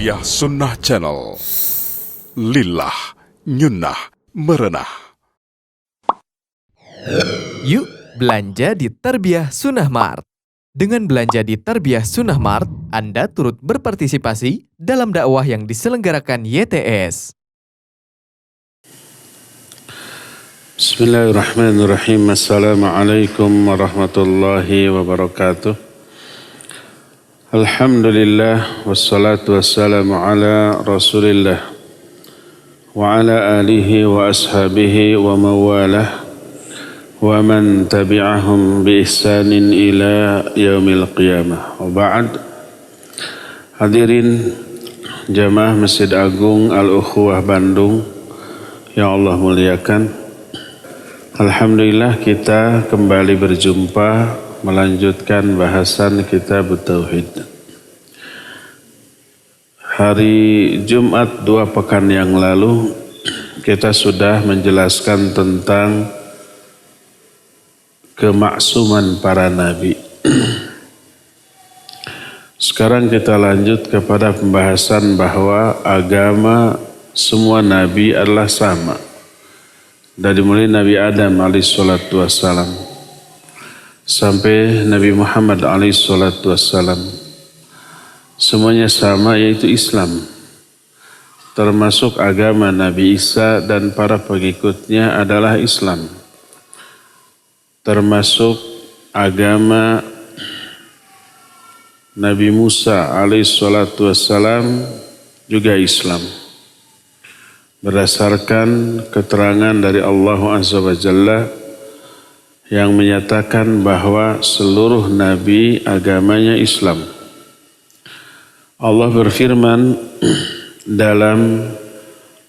Tarbiyah Sunnah Channel. Lillah, nyunnah, merenah. Yuk belanja di Tarbiyah Sunnah Mart. Dengan belanja di Tarbiyah Sunnah Mart, Anda turut berpartisipasi dalam dakwah yang diselenggarakan YTS. Bismillahirrahmanirrahim. Assalamualaikum warahmatullahi wabarakatuh. Alhamdulillah wassalatu wassalamu ala Rasulillah wa ala alihi wa ashabihi wa mawalah wa man tabi'ahum bi ihsanin ila yaumil qiyamah. Wa ba'd. Hadirin jamaah Masjid Agung Al-Ukhuwah Bandung yang Allah muliakan. Alhamdulillah kita kembali berjumpa melanjutkan bahasan kitab Tauhid. Hari Jumat 2 pekan yang lalu kita sudah menjelaskan tentang kemaksuman para nabi. Sekarang kita lanjut kepada pembahasan bahwa agama semua nabi adalah sama. Dari mulai Nabi Adam alaihissalatu wassalam sampai Nabi Muhammad alaihissalatu wassalam, semuanya sama, yaitu Islam. Termasuk agama Nabi Isa dan para pengikutnya adalah Islam. Termasuk agama Nabi Musa alaihissalatu wassalam juga Islam. Berdasarkan keterangan dari Allah Azza wa Jalla yang menyatakan bahwa seluruh nabi agamanya Islam. Allah berfirman dalam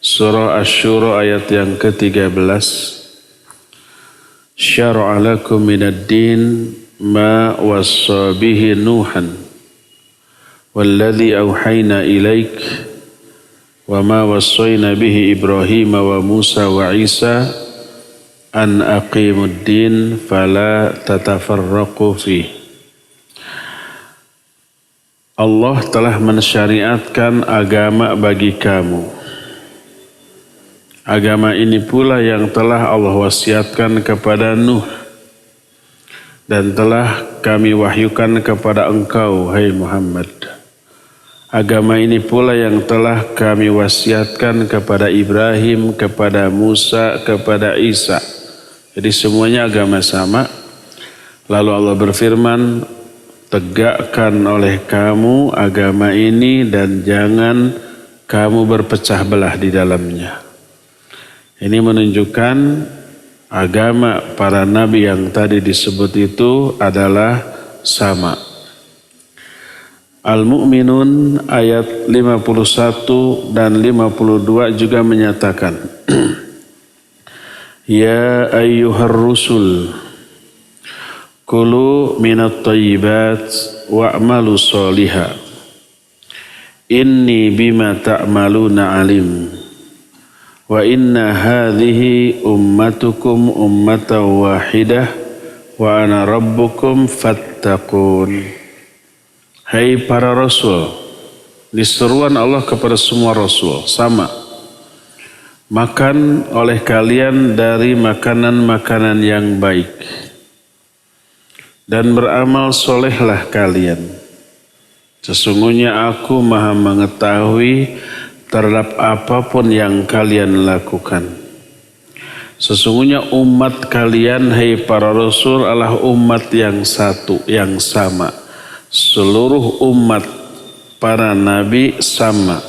surah Asy-Syura ayat yang ke-13, "Syara'a lakum minad din ma wassa bihi Nuhan walladzi auhayna ilaik wa ma wassayna bihi Ibrahim wa Musa wa Isa an aqimud din fala tatafarraqu fih." Allah telah mensyariatkan agama bagi kamu. Agama ini pula yang telah Allah wasiatkan kepada Nuh dan telah kami wahyukan kepada engkau, hai Muhammad. Agama ini pula yang telah kami wasiatkan kepada Ibrahim, kepada Musa, kepada Isa. Jadi semuanya agama sama. Lalu Allah berfirman, tegakkan oleh kamu agama ini dan jangan kamu berpecah belah di dalamnya. Ini menunjukkan agama para nabi yang tadi disebut itu adalah sama. Al-Mu'minun ayat 51 dan 52 juga menyatakan, Ya ayyuhar rusul, kulu minat thayyibat wa'malu sholiha. Inni bima ta'maluna alim. Wa inna hadhihi ummatukum ummatan wahidah wa ana rabbukum fattaqun. Hai para rasul, diseruan Allah kepada semua rasul sama. Makan oleh kalian dari makanan-makanan yang baik dan beramal solehlah kalian. Sesungguhnya aku maha mengetahui terhadap apapun yang kalian lakukan. Sesungguhnya umat kalian, hai para rasul, adalah umat yang satu, yang sama. Seluruh umat para nabi sama.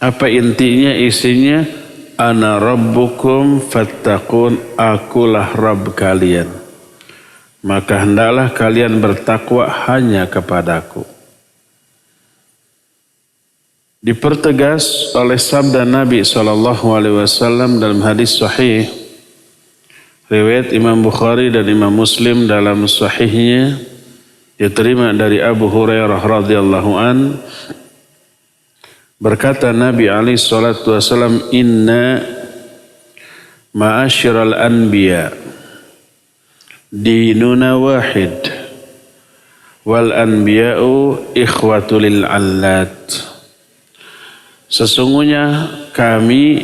Apa intinya, isinya? Ana rabbukum fattaqun, akulah Rabb kalian. Maka hendaklah kalian bertakwa hanya kepadaku. Dipertegas oleh sabda Nabi SAW dalam hadis sahih riwayat Imam Bukhari dan Imam Muslim dalam sahihnya, diterima dari Abu Hurairah radhiyallahu an, berkata Nabi alaihi salatu wasallam, inna ma'asyiral anbiya dinuna wahid wal anbiya'u ikhwatul allat. Sesungguhnya kami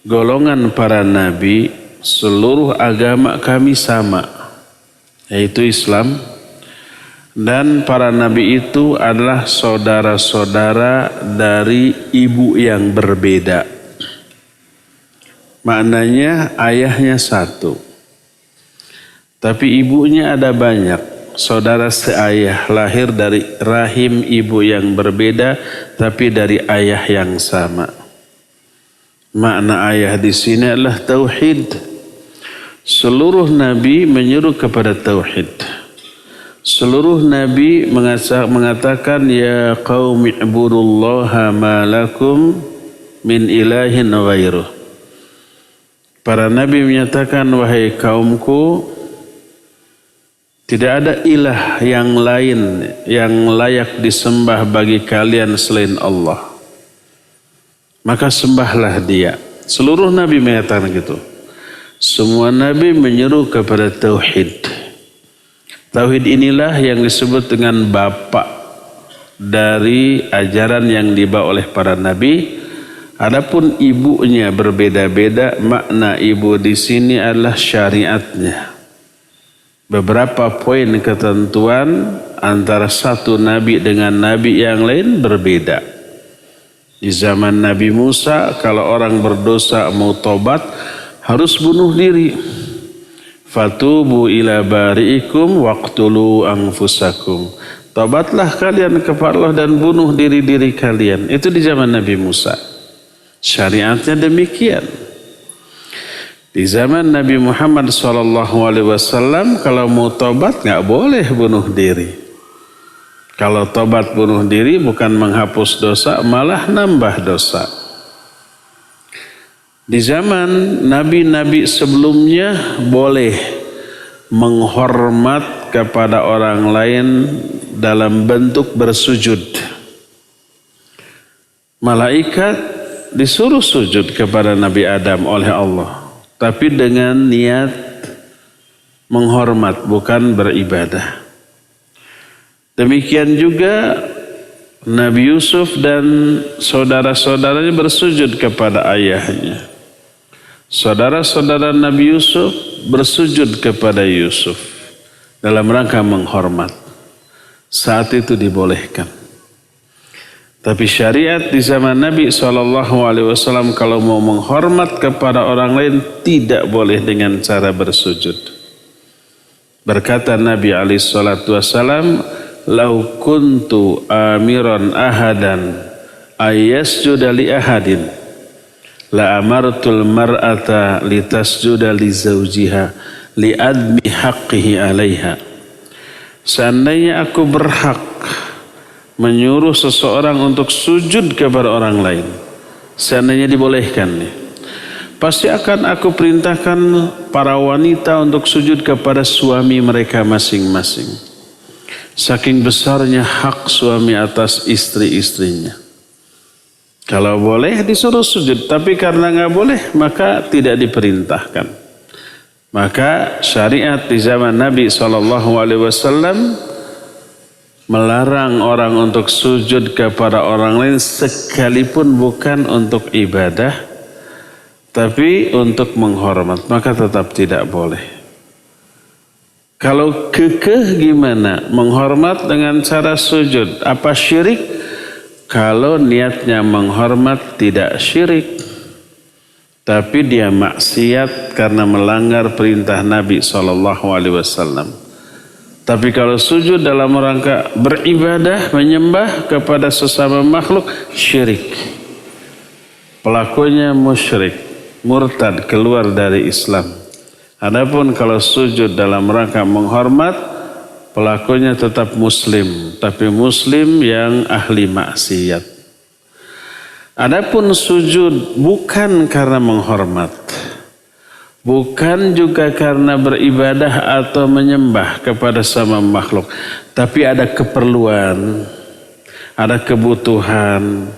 golongan para nabi, seluruh agama kami sama, yaitu Islam. Dan para nabi itu adalah saudara-saudara dari ibu yang berbeda. Maknanya ayahnya satu, tapi ibunya ada banyak. Saudara seayah, lahir dari rahim ibu yang berbeda, tapi dari ayah yang sama. Makna ayah di sini adalah tauhid. Seluruh nabi menyuruh kepada tauhid. Seluruh nabi mengatakan ya qaumi ibudullaha ma lakum min ilahin ghairuh. Para nabi menyatakan, wahai kaumku, tidak ada ilah yang lain yang layak disembah bagi kalian selain Allah. Maka sembahlah dia. Seluruh nabi mengatakan gitu. Semua nabi menyeru kepada tauhid. Tauhid inilah yang disebut dengan bapak dari ajaran yang dibawa oleh para nabi. Adapun ibunya berbeda-beda. Makna ibu di sini adalah syariatnya. Beberapa poin ketentuan antara satu nabi dengan nabi yang lain berbeda. Di zaman Nabi Musa, kalau orang berdosa mau tobat harus bunuh diri. Fatubu ila bari'ikum waqtulu anfusakum. Tobatlah kalian kepada Allah dan bunuh diri-diri kalian. Itu di zaman Nabi Musa. Syariatnya demikian. Di zaman Nabi Muhammad SAW, kalau mau tobat nggak boleh bunuh diri. Kalau tobat bunuh diri bukan menghapus dosa, malah nambah dosa. Di zaman nabi-nabi sebelumnya boleh menghormat kepada orang lain dalam bentuk bersujud. Malaikat disuruh sujud kepada Nabi Adam oleh Allah. Tapi dengan niat menghormat, bukan beribadah. Demikian juga Nabi Yusuf dan saudara-saudaranya bersujud kepada ayahnya. Saudara-saudara Nabi Yusuf bersujud kepada Yusuf dalam rangka menghormat. Saat itu dibolehkan. Tapi syariat di zaman Nabi SAW kalau mau menghormat kepada orang lain tidak boleh dengan cara bersujud. Berkata Nabi SAW, "Lau kuntu amiran ahadan ayyasjuda li ahadin, la amartul mar'ata litasjuda li zawjiha li admi haqqihi alaiha." Seandainya aku berhak menyuruh seseorang untuk sujud kepada orang lain, seandainya dibolehkan nih, pasti akan aku perintahkan para wanita untuk sujud kepada suami mereka masing-masing. Saking besarnya hak suami atas istri-istrinya. Kalau boleh disuruh sujud, tapi karena nggak boleh maka tidak diperintahkan. Maka syariat di zaman Nabi SAW melarang orang untuk sujud kepada orang lain sekalipun bukan untuk ibadah, tapi untuk menghormat, maka tetap tidak boleh. Kalau kekeh gimana? Menghormat dengan cara sujud. Apa syirik? Kalau niatnya menghormat tidak syirik. Tapi dia maksiat karena melanggar perintah Nabi SAW. Tapi kalau sujud dalam rangka beribadah, menyembah kepada sesama makhluk, syirik. Pelakunya musyrik, murtad, keluar dari Islam. Adapun kalau sujud dalam rangka menghormat, pelakunya tetap muslim, tapi muslim yang ahli maksiat. Adapun sujud bukan karena menghormat, bukan juga karena beribadah atau menyembah kepada sama makhluk, tapi ada keperluan, ada kebutuhan,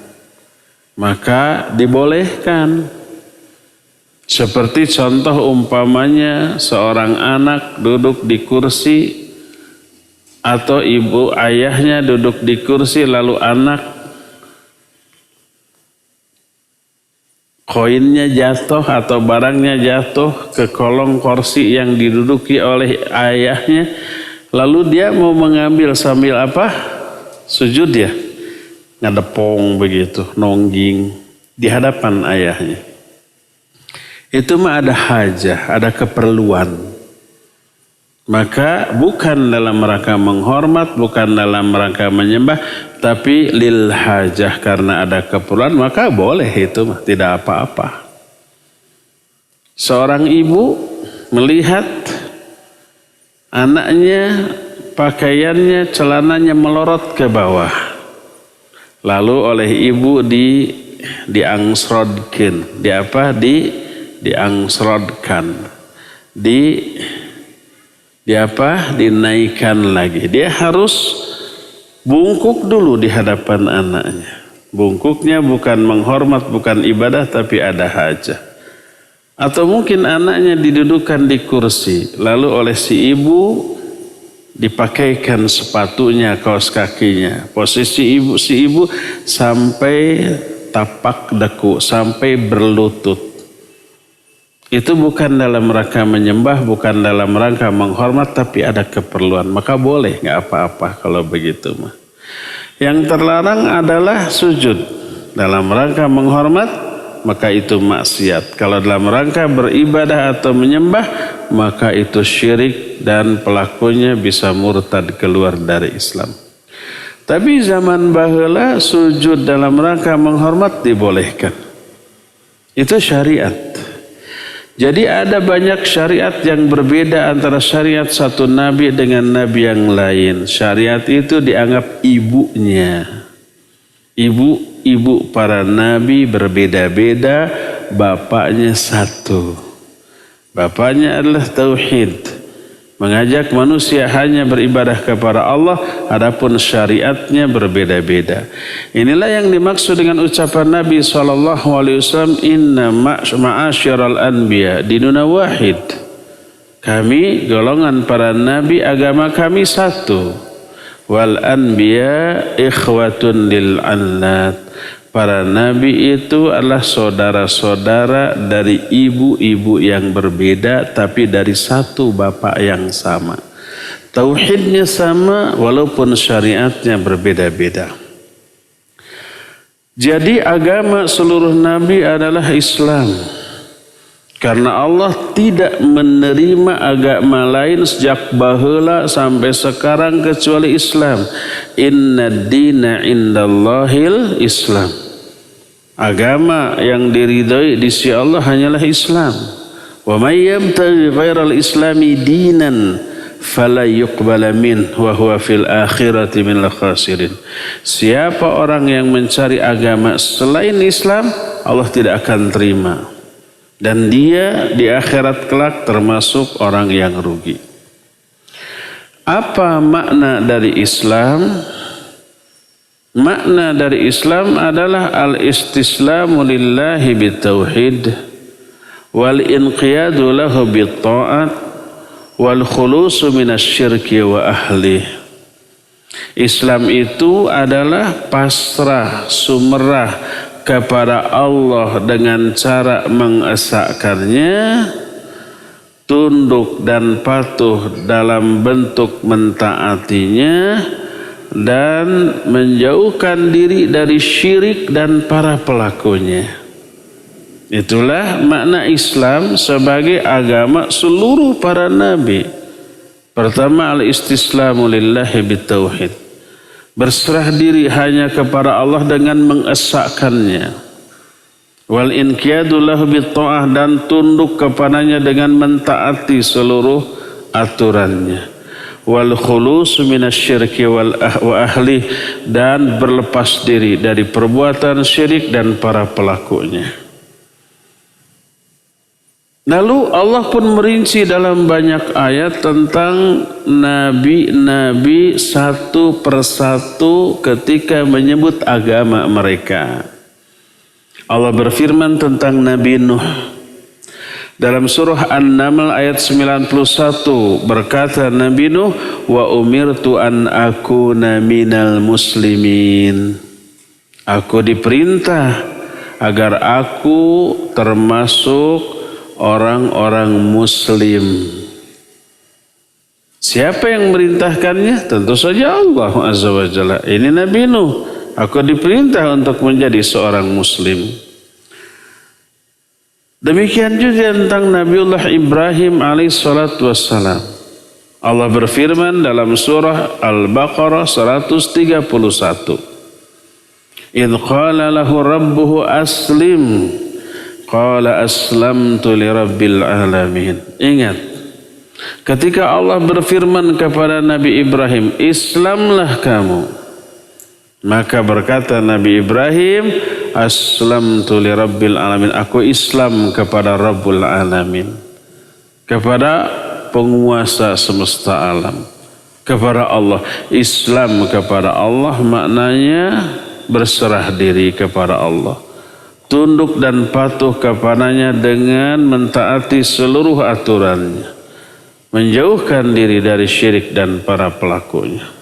maka dibolehkan. Seperti contoh umpamanya seorang anak duduk di kursi atau ibu ayahnya duduk di kursi lalu anak koinnya jatuh atau barangnya jatuh ke kolong kursi yang diduduki oleh ayahnya, lalu dia mau mengambil sambil apa? Sujud ya, ngadepong begitu, nongging di hadapan ayahnya. Itu mah ada hajah, ada keperluan. Maka bukan dalam rangka menghormat, bukan dalam rangka menyembah, tapi lil hajah, karena ada keperluan, maka boleh itu mah, tidak apa-apa. Seorang ibu melihat anaknya pakaiannya, celananya melorot ke bawah. Lalu oleh ibu diangsrodkan, dinaikkan lagi. Dia harus bungkuk dulu di hadapan anaknya. Bungkuknya bukan menghormat, bukan ibadah, tapi ada hajah. Atau mungkin anaknya didudukan di kursi, lalu oleh si ibu dipakaikan sepatunya, kaos kakinya. Posisi si ibu sampai tapak deku, sampai berlutut. Itu bukan dalam rangka menyembah, bukan dalam rangka menghormat, tapi ada keperluan. Maka boleh, nggak apa-apa kalau begitu mah. Yang terlarang adalah sujud dalam rangka menghormat, maka itu maksiat. Kalau dalam rangka beribadah atau menyembah, maka itu syirik dan pelakunya bisa murtad, keluar dari Islam. Tapi zaman baheula sujud dalam rangka menghormat dibolehkan. Itu syariat. Jadi ada banyak syariat yang berbeda antara syariat satu nabi dengan nabi yang lain. Syariat itu dianggap ibunya. Ibu para nabi berbeda-beda, bapaknya satu. Bapaknya adalah tauhid. Mengajak manusia hanya beribadah kepada Allah, adapun syariatnya berbeda-beda. Inilah yang dimaksud dengan ucapan Nabi SAW, inna ma'asyiral anbiya dinuna wahid. Kami golongan para nabi, agama kami satu. Wal anbiya ikhwatun lil annat. Para nabi itu adalah saudara-saudara dari ibu-ibu yang berbeda, tapi dari satu bapak yang sama. Tauhidnya sama walaupun syariatnya berbeda-beda. Jadi agama seluruh nabi adalah Islam. Karena Allah tidak menerima agama lain sejak baheula sampai sekarang kecuali Islam. Inna dina indallahil Islam. Agama yang diridhoi di sisi Allah hanyalah Islam. Wa may yabtaghi ghairal islami dinan fala yuqbala min wa huwa fil akhirati minal khasirin. Siapa orang yang mencari agama selain Islam, Allah tidak akan terima. Dan dia di akhirat kelak termasuk orang yang rugi. Apa makna dari Islam? Makna dari Islam adalah al-istislamu lillahi bitauhid wal inqiyadu lahu bitta'at wal khulusu minasyirki wa ahli. Islam itu adalah pasrah, sumerah kepada Allah dengan cara mengesahkannya, tunduk dan patuh dalam bentuk mentaatinya, dan menjauhkan diri dari syirik dan para pelakunya. Itulah makna Islam sebagai agama seluruh para nabi. Pertama, al-istislamu lillahi bitauhid. Berserah diri hanya kepada Allah dengan mengesahkannya. Wal inqiyadu lahu bitta'ah, dan tunduk kepadanya dengan mentaati seluruh aturannya. Wal khulus minasyirki wa ahli, dan berlepas diri dari perbuatan syirik dan para pelakunya. Lalu Allah pun merinci dalam banyak ayat tentang nabi-nabi satu persatu ketika menyebut agama mereka. Allah berfirman tentang Nabi Nuh. Dalam surah An-Naml ayat 91 berkata Nabi Nuh, wa umirtu an akuna minal muslimin. Aku diperintah agar aku termasuk orang-orang muslim. Siapa yang merintahkannya? Tentu saja Allah Azza wa Jalla. Ini Nabi Nuh. Aku diperintah untuk menjadi seorang muslim. Demikian juga tentang Nabiullah Ibrahim alaihissalatu wassalam. Allah berfirman dalam surah Al-Baqarah 131. Idh qala lahu rabbuhu aslim. Qala aslamtu li rabbil alamin. Ingat, ketika Allah berfirman kepada Nabi Ibrahim, Islamlah kamu. Maka berkata Nabi Ibrahim, aslamtu li rabbil alamin. Aku Islam kepada Rabbul alamin. Kepada penguasa semesta alam. Kepada Allah. Islam kepada Allah maknanya berserah diri kepada Allah. Tunduk dan patuh kepadanya dengan mentaati seluruh aturannya. Menjauhkan diri dari syirik dan para pelakunya.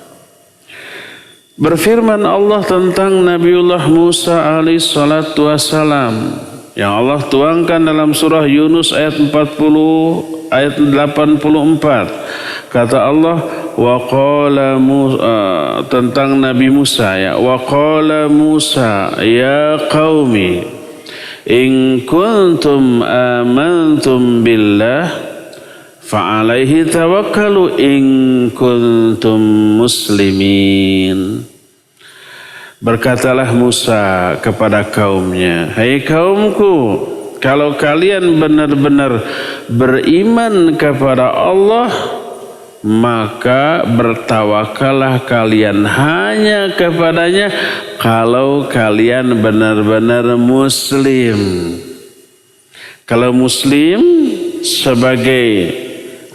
Berfirman Allah tentang Nabiullah Musa alaihissalatu wassalam yang Allah tuangkan dalam surah Yunus ayat 40 ayat 84. Kata Allah, wa qala tentang Nabi Musa ya, wa qala Musa ya qaumi in kuntum amantum billah fa'alaihi tawakkalu in kuntum muslimin. Berkatalah Musa kepada kaumnya, hai kaumku, kalau kalian benar-benar beriman kepada Allah, maka bertawakallah kalian hanya kepadanya kalau kalian benar-benar muslim. Kalau muslim sebagai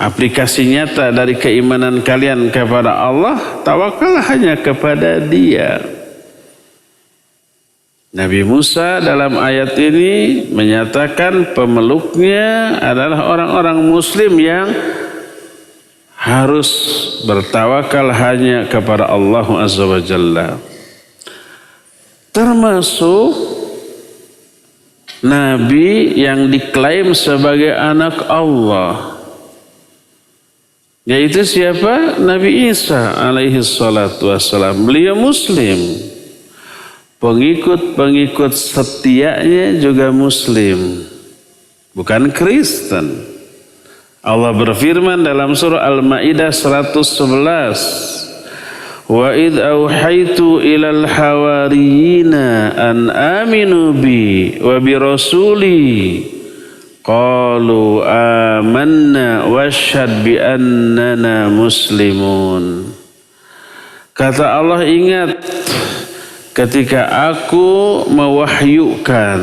aplikasi nyata dari keimanan kalian kepada Allah, tawakallah hanya kepada Dia. Nabi Musa dalam ayat ini menyatakan pemeluknya adalah orang-orang muslim yang harus bertawakal hanya kepada Allah Azza wa Jalla. Termasuk Nabi yang diklaim sebagai anak Allah. Yaitu siapa? Nabi Isa alaihi salatu wassalam. Beliau muslim. Pengikut-pengikut setianya juga muslim. Bukan Kristen. Allah berfirman dalam surah Al-Maidah 111. Wa idh auhaitu ilal hawariyina an aminu bi wa bi rasuli qalu amanna washhad bi annana muslimun. Kata Allah, ingat ketika aku mewahyukan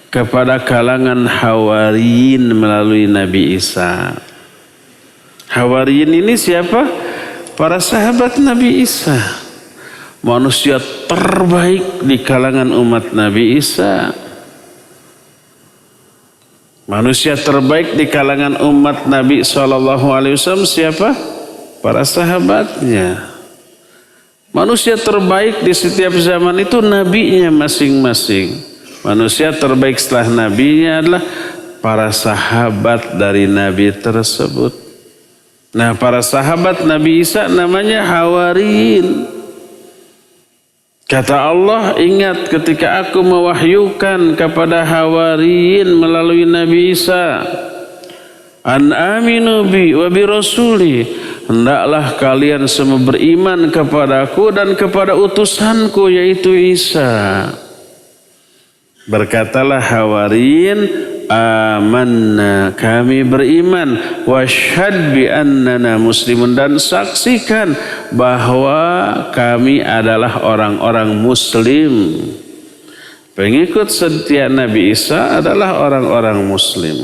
kepada kalangan Hawariyin melalui Nabi Isa. Hawariyin ini siapa? Para sahabat Nabi Isa. Manusia terbaik di kalangan umat Nabi Isa. Manusia terbaik di kalangan umat Nabi SAW siapa? Para sahabatnya. Manusia terbaik di setiap zaman itu nabinya masing-masing. Manusia terbaik setelah nabinya adalah para sahabat dari nabi tersebut. Nah, para sahabat Nabi Isa namanya Hawariyin. Kata Allah, ingat ketika aku mewahyukan kepada Hawariyin melalui Nabi Isa, an aminu bi wa bi rasuli, hendaklah kalian semua beriman kepadaku dan kepada utusanku yaitu Isa. Berkatalah Hawariyin, amanna, kami beriman, washhad bi annana muslimun, dan saksikan bahwa kami adalah orang-orang muslim. Pengikut setia Nabi Isa adalah orang-orang muslim.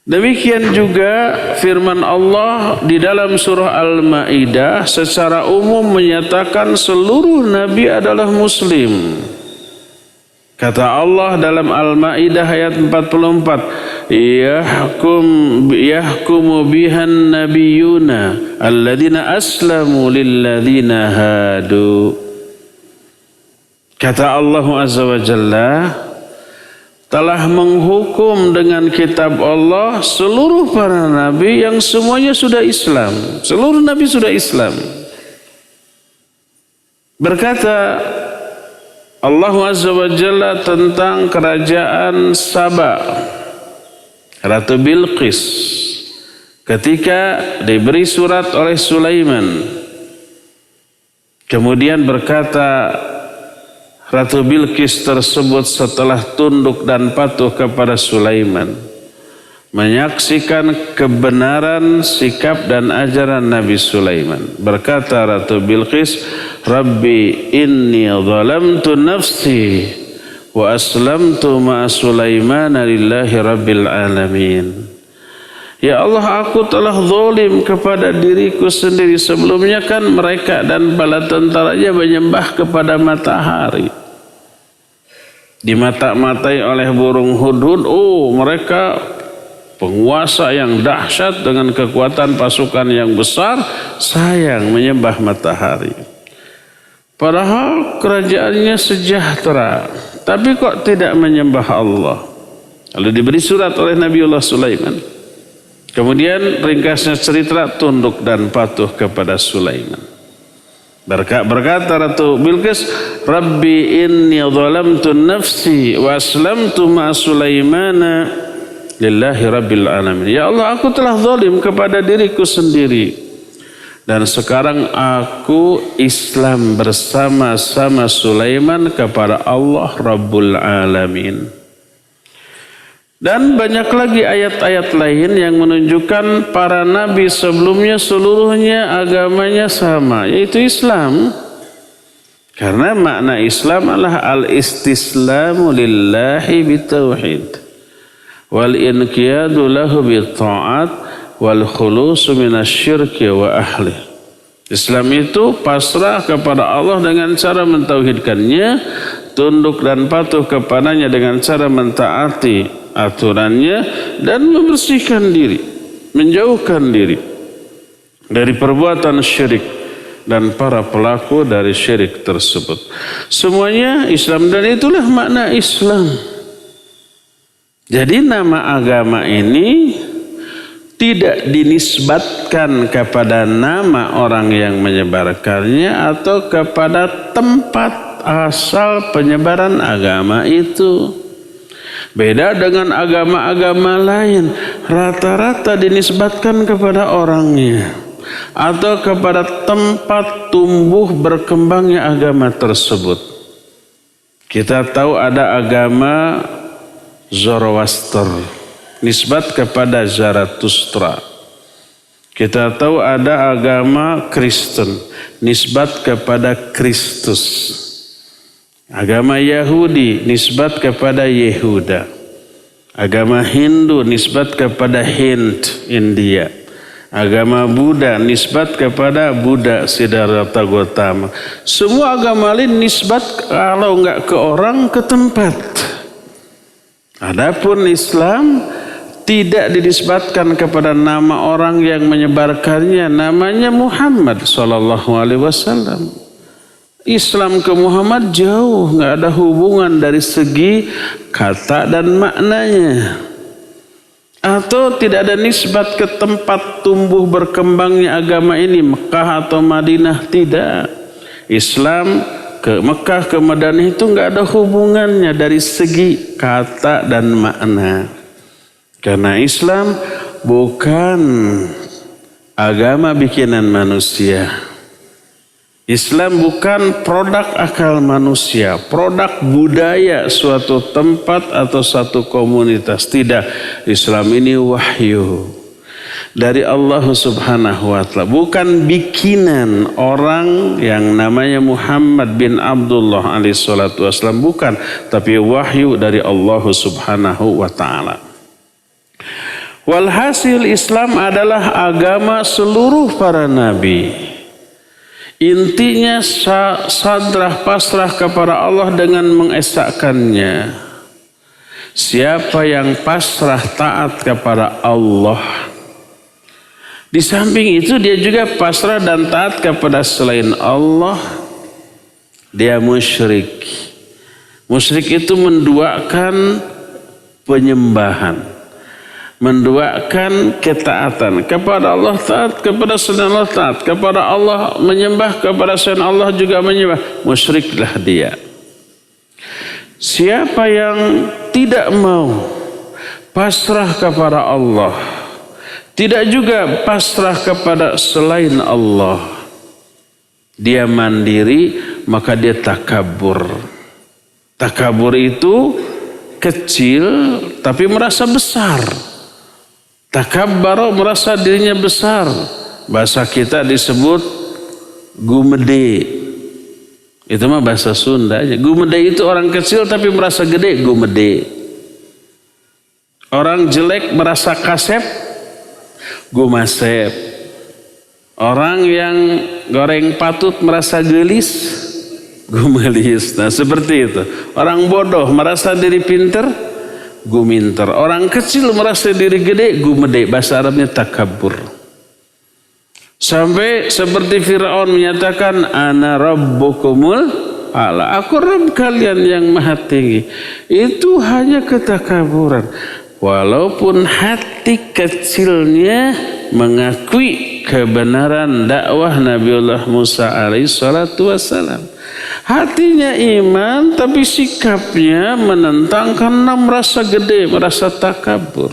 Demikian juga firman Allah di dalam surah Al-Maidah secara umum menyatakan seluruh nabi adalah muslim. Kata Allah dalam Al-Maidah ayat 44, yahkumu bihan nabiyuna alladzina aslamu lilladzina hadu. Kata Allah Azza wa Jalla, telah menghukum dengan kitab Allah seluruh para nabi yang semuanya sudah Islam. Seluruh nabi sudah Islam. Berkata Allah Azza wa Jalla tentang kerajaan Saba, Ratu Bilqis, ketika diberi surat oleh Sulaiman, kemudian berkata Ratu Bilqis tersebut setelah tunduk dan patuh kepada Sulaiman, menyaksikan kebenaran sikap dan ajaran Nabi Sulaiman. Berkata Ratu Bilqis, Rabbi inni zalamtu nafsi wa aslamtu ma'a Sulaiman lillahi rabbil alamin. Ya Allah, aku telah zalim kepada diriku sendiri. Sebelumnya kan mereka dan bala tentaranya menyembah kepada matahari. Dimata-matai oleh burung hudhud. Oh, mereka penguasa yang dahsyat dengan kekuatan pasukan yang besar. Sayang menyembah matahari. Padahal kerajaannya sejahtera. Tapi kok tidak menyembah Allah? Lalu diberi surat oleh Nabiullah Sulaiman. Kemudian ringkasnya cerita, tunduk dan patuh kepada Sulaiman. Berkata Ratu Bilqis, Rabbi inni zalamtu nafsi wa aslamtu ma'a Sulaimana lillahi rabbil alamin. Ya Allah, aku telah zalim kepada diriku sendiri. Dan sekarang aku Islam bersama-sama Sulaiman kepada Allah Rabbul Alamin. Dan banyak lagi ayat-ayat lain yang menunjukkan para nabi sebelumnya seluruhnya agamanya sama, yaitu Islam. Karena makna Islam adalah al-istislamu lillahi bitauhid wal inqiyadu lahu bitta'at wal khulusu minasyirki wa ahli. Islam itu pasrah kepada Allah dengan cara mentauhidkannya, tunduk dan patuh kepadanya dengan cara mentaati aturannya, dan membersihkan diri, menjauhkan diri dari perbuatan syirik dan para pelaku dari syirik tersebut. Semuanya Islam, dan itulah makna Islam. Jadi nama agama ini tidak dinisbatkan kepada nama orang yang menyebarkannya atau kepada tempat asal penyebaran agama itu. Beda dengan agama-agama lain, rata-rata dinisbatkan kepada orangnya atau kepada tempat tumbuh berkembangnya agama tersebut. Kita tahu ada agama Zoroaster, nisbat kepada Zarathustra. Kita tahu ada agama Kristen, nisbat kepada Kristus. Agama Yahudi nisbat kepada Yehuda. Agama Hindu nisbat kepada Hind, India. Agama Buddha nisbat kepada Buddha Siddhartha Gautama. Semua agama lain nisbat kalau enggak ke orang, ke tempat. Adapun Islam tidak dinisbatkan kepada nama orang yang menyebarkannya, namanya Muhammad sallallahu alaihi wasallam. Islam ke Muhammad jauh, nggak ada hubungan dari segi kata dan maknanya. Atau tidak ada nisbat ke tempat tumbuh berkembangnya agama ini, Mekah atau Madinah, tidak. Islam ke Mekah, ke Madinah itu nggak ada hubungannya dari segi kata dan makna. Karena Islam bukan agama bikinan manusia. Islam bukan produk akal manusia, produk budaya suatu tempat atau satu komunitas. Tidak, Islam ini wahyu dari Allah Subhanahu wa Ta'ala, bukan bikinan orang yang namanya Muhammad bin Abdullah alaihi salatu wasallam, bukan, tapi wahyu dari Allah Subhanahu wa Ta'ala. Walhasil Islam adalah agama seluruh para nabi. Intinya sadrah pasrah kepada Allah dengan mengesahkannya. Siapa yang pasrah taat kepada Allah, di samping itu dia juga pasrah dan taat kepada selain Allah, dia musyrik. Musyrik itu menduakan penyembahan, menduakan ketaatan kepada Allah, taat kepada selain Allah, taat kepada Allah, menyembah kepada selain Allah juga menyembah. Musyriklah dia. Siapa yang tidak mau pasrah kepada Allah, tidak juga pasrah kepada selain Allah, dia mandiri, maka dia takabur. Takabur itu kecil tapi merasa besar. Takabbaro, merasa dirinya besar. Bahasa kita disebut gumede. Itu mah bahasa Sunda aja. Gumede itu orang kecil tapi merasa gede, gumede. Orang jelek merasa kasep, gumasep. Orang yang goreng patut merasa gelis, gumelis. Nah seperti itu. Orang bodoh merasa diri pinter, guminter. Orang kecil merasa diri gede, gumede. Bahasa Arabnya takabur. Sampai seperti Fir'aun menyatakan, ana rabbukumul a'la, aku Rabb kalian yang maha tinggi. Itu hanya ketakaburan. Walaupun hati kecilnya mengakui kebenaran dakwah Nabiullah Musa alaihi salatu wassalam. Hatinya iman tapi sikapnya menentang karena merasa gede, merasa takabur.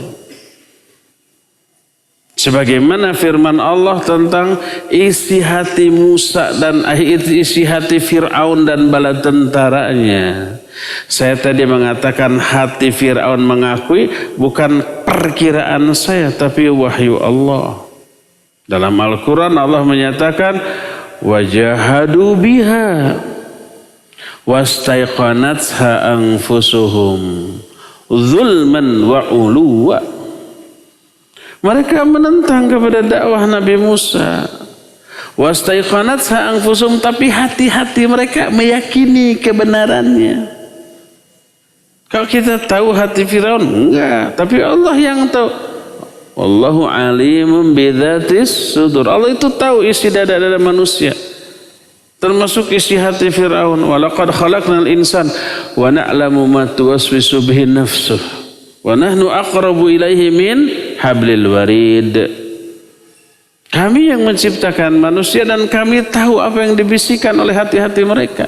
Sebagaimana firman Allah tentang isi hati Musa dan isi hati Fir'aun dan bala tentaranya. Saya tadi mengatakan hati Fir'aun mengakui, bukan perkiraan saya tapi wahyu Allah. Dalam Al-Quran Allah menyatakan wajahadu biha wastaiqanatha anfusuhum zulman wa uluwa. Mereka menentang kepada dakwah Nabi Musa. Wastaiqanatha anfusuhum, tapi hati-hati mereka meyakini kebenarannya. Kalau kita tahu hati Firaun, enggak, tapi Allah yang tahu. Wallahu alimun bidzatis sudur. Allah itu tahu isi dada-dada manusia. Termasuk isi hati Firaun. Walaqad khalaqnal insan wa na'lamu ma tuwaswisu bihi nafsuh. Wa nahnu aqrabu ilaihi min hablil warid. Kami yang menciptakan manusia dan kami tahu apa yang dibisikkan oleh hati-hati mereka.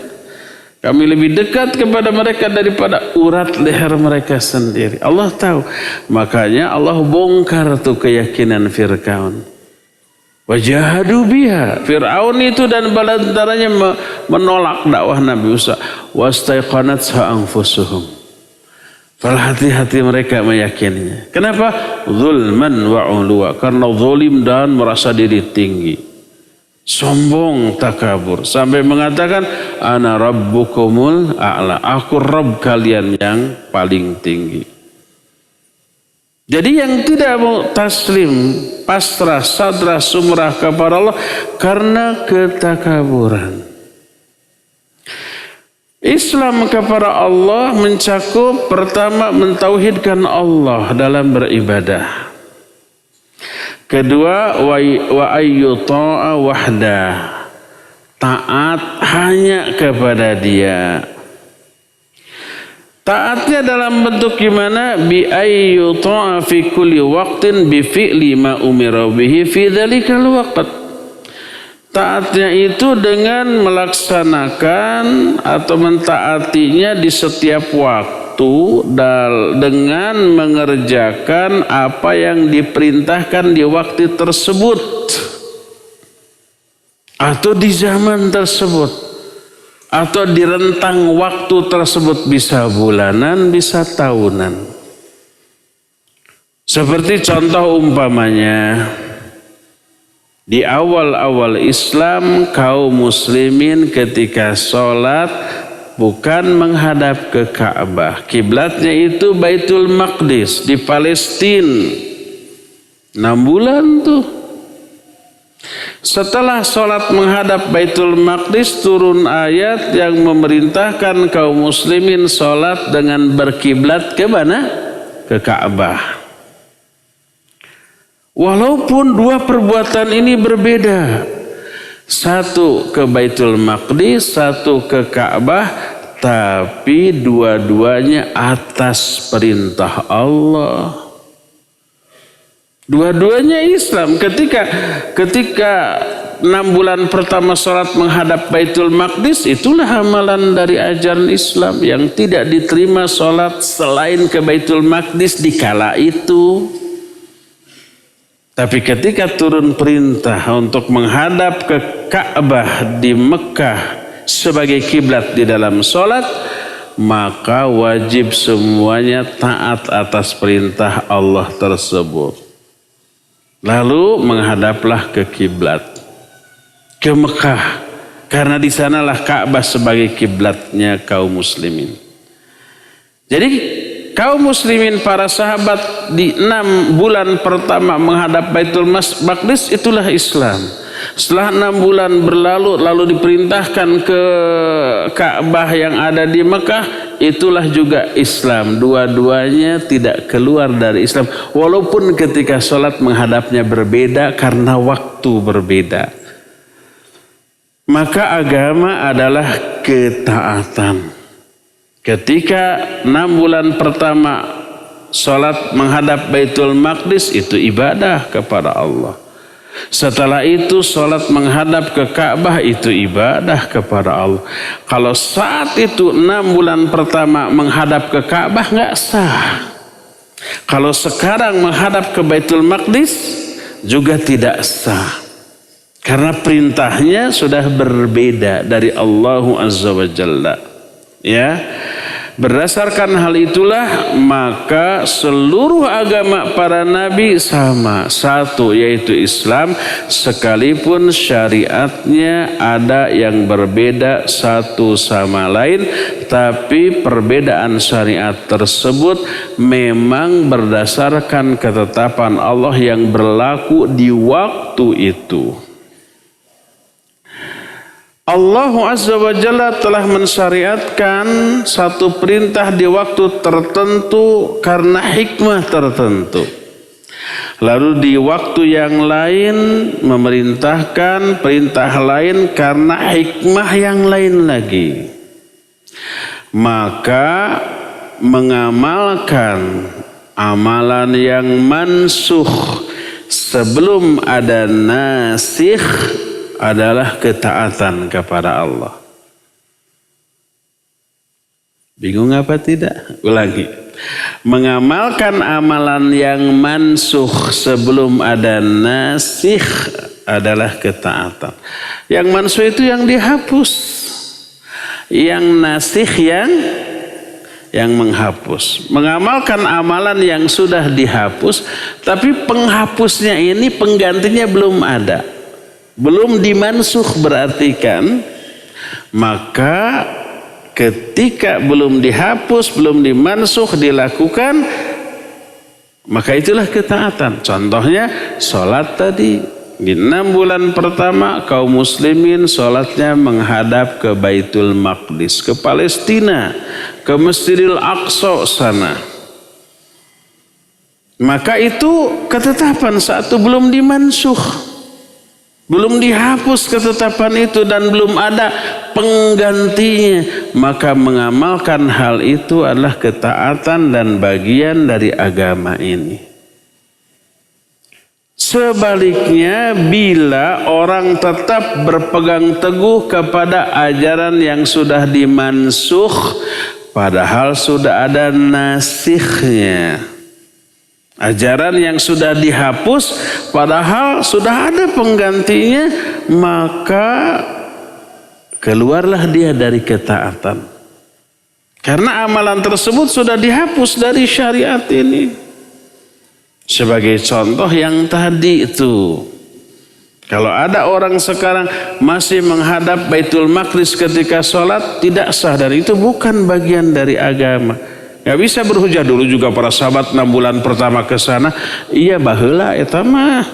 Kami lebih dekat kepada mereka daripada urat leher mereka sendiri. Allah tahu. Makanya Allah bongkar tuh keyakinan Fir'aun. Wajahadu biha. Fir'aun itu dan bala tentaranya menolak dakwah Nabi Musa. Wastaiqanatha anfusuhum. Hati-hati mereka meyakininya. Kenapa? Zulman wa uluwa. Karena zalim dan merasa diri tinggi. Sombong, takabur. Sampai mengatakan, ana rabbukumul a'la. Aku Rabb kalian yang paling tinggi. Jadi yang tidak mau taslim, pasrah, sadrah, sumrah kepada Allah karena ketakaburan. Islam kepada Allah mencakup pertama mentauhidkan Allah dalam beribadah. Kedua wa ayyuta'a wahdah. Taat hanya kepada Dia. Taatnya dalam bentuk gimana? Bi ayyuta'a fi kulli waqtin bi fi'li ma umira bihi fi dzalikal waqt. Taatnya itu dengan melaksanakan atau mentaatinya di setiap waktu dengan mengerjakan apa yang diperintahkan di waktu tersebut atau di zaman tersebut atau di rentang waktu tersebut, bisa bulanan, bisa tahunan. Seperti contoh umpamanya, di awal-awal Islam, kaum muslimin ketika sholat bukan menghadap ke Ka'bah. Kiblatnya itu Baitul Maqdis di Palestina. 6 bulan tuh. Setelah sholat menghadap Baitul Maqdis, turun ayat yang memerintahkan kaum muslimin sholat dengan berkiblat ke mana? Ke Ka'bah. Walaupun dua perbuatan ini berbeda. Satu ke Baitul Maqdis, satu ke Ka'bah, tapi dua-duanya atas perintah Allah. Dua-duanya Islam. Ketika 6 bulan pertama sholat menghadap Baitul Maqdis, itulah amalan dari ajaran Islam yang tidak diterima sholat selain ke Baitul Maqdis di kala itu. Tapi ketika turun perintah untuk menghadap ke Ka'bah di Mekah sebagai kiblat di dalam sholat, maka wajib semuanya taat atas perintah Allah tersebut. Lalu menghadaplah ke kiblat, ke Mekah, karena di sanalah Ka'bah sebagai kiblatnya kaum muslimin. Jadi kaum muslimin para sahabat di 6 bulan pertama menghadap Baitul Maqdis, itulah Islam. Setelah 6 bulan berlalu, lalu diperintahkan ke Ka'bah yang ada di Mekah, itulah juga Islam. Dua-duanya tidak keluar dari Islam, walaupun ketika sholat menghadapnya berbeda karena waktu berbeda. Maka agama adalah ketaatan. Ketika 6 bulan pertama sholat menghadap Baitul Maqdis, itu ibadah kepada Allah. Setelah itu sholat menghadap ke Ka'bah, itu ibadah kepada Allah. Kalau saat itu 6 bulan pertama menghadap ke Ka'bah, nggak sah. Kalau sekarang menghadap ke Baitul Maqdis juga tidak sah, karena perintahnya sudah berbeda dari Allah Azza wa Jalla. Ya, berdasarkan hal itulah maka seluruh agama para nabi sama, satu, yaitu Islam, sekalipun syariatnya ada yang berbeda satu sama lain, tapi perbedaan syariat tersebut memang berdasarkan ketetapan Allah yang berlaku di waktu itu. Allah Azza wa Jalla telah mensyariatkan satu perintah di waktu tertentu karena hikmah tertentu. Lalu di waktu yang lain memerintahkan perintah lain karena hikmah yang lain lagi. Maka mengamalkan amalan yang mansukh sebelum ada nasikh adalah ketaatan kepada Allah. Bingung apa tidak? Ulangi. Mengamalkan amalan yang mansukh sebelum ada nasikh adalah ketaatan. Yang mansukh itu yang dihapus. Yang nasikh yang menghapus. Mengamalkan amalan yang sudah dihapus, tapi penghapusnya ini penggantinya belum ada. Belum dimansukh, berarti kan, maka ketika belum dihapus, belum dimansukh, dilakukan, maka itulah ketaatan. Contohnya sholat tadi, di 6 bulan pertama kaum muslimin sholatnya menghadap ke Baitul Maqdis, ke Palestina, ke Masjidil Aqsa sana. Maka itu ketetapan satu, belum dimansukh, belum dihapus ketetapan itu, dan belum ada penggantinya. Maka mengamalkan hal itu adalah ketaatan dan bagian dari agama ini. Sebaliknya, bila orang tetap berpegang teguh kepada ajaran yang sudah dimansukh, padahal sudah ada nasikhnya, ajaran yang sudah dihapus padahal sudah ada penggantinya, maka keluarlah dia dari ketaatan. Karena amalan tersebut sudah dihapus dari syariat ini. Sebagai contoh yang tadi itu, kalau ada orang sekarang masih menghadap Baitul Maqdis ketika sholat, tidak sah, dan itu bukan bagian dari agama. Gak bisa berhujah, dulu juga para sahabat 6 bulan pertama ke sana. Iya baheula eta mah.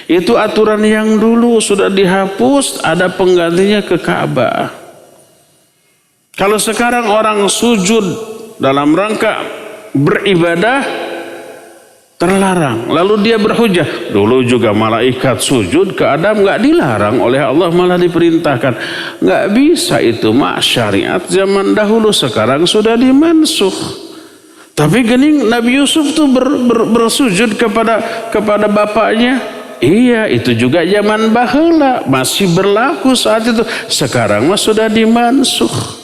Itu aturan yang dulu sudah dihapus, ada penggantinya ke Ka'bah. Kalau sekarang orang sujud dalam rangka beribadah, terlarang. Lalu dia berhujah, dulu juga malaikat sujud ke Adam nggak dilarang oleh Allah, malah diperintahkan. Nggak bisa, itu mah syariat zaman dahulu, sekarang sudah dimansuh. Tapi gini Nabi Yusuf tuh bersujud kepada bapaknya. Iya, itu juga zaman baheula masih berlaku saat itu. Sekarang mah sudah dimansuh.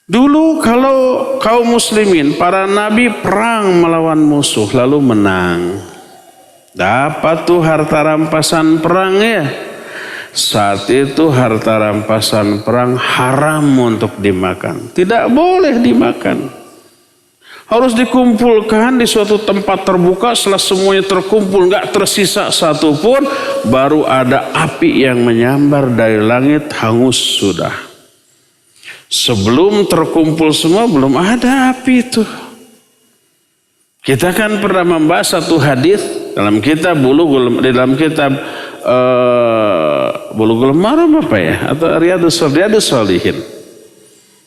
Dulu kalau kaum muslimin, para nabi perang melawan musuh lalu menang. Dapat tuh harta rampasan perang ya. Saat itu harta rampasan perang haram untuk dimakan. Tidak boleh dimakan. Harus dikumpulkan di suatu tempat terbuka. Setelah semuanya terkumpul, nggak tersisa satu pun, baru ada api yang menyambar dari langit, hangus sudah. Sebelum terkumpul semua belum ada api itu. Kita kan pernah membahas satu hadis dalam kitab dalam kitab Bulughul Maram apa ya, atau Riyadhus Shalihin,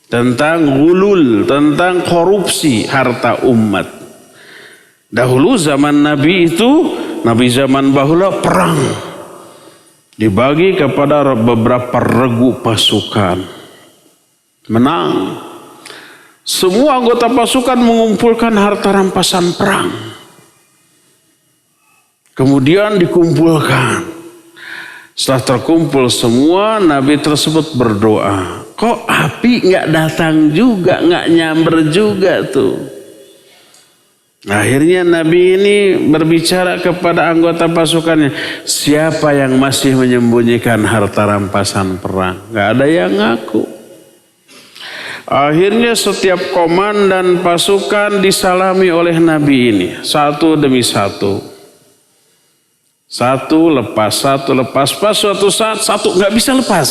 tentang gulul, tentang korupsi harta umat. Dahulu zaman Nabi itu, Nabi zaman bahula perang dibagi kepada beberapa regu pasukan, menang. Semua anggota pasukan mengumpulkan harta rampasan perang, kemudian dikumpulkan. Setelah terkumpul semua, Nabi tersebut berdoa. Kok api nggak datang juga, nggak nyamber juga tuh. Akhirnya Nabi ini berbicara kepada anggota pasukannya. Siapa yang masih menyembunyikan harta rampasan perang? Nggak ada yang ngaku. Akhirnya setiap komandan pasukan disalami oleh Nabi ini. Satu demi satu. Satu lepas. Pas suatu saat satu nggak bisa lepas.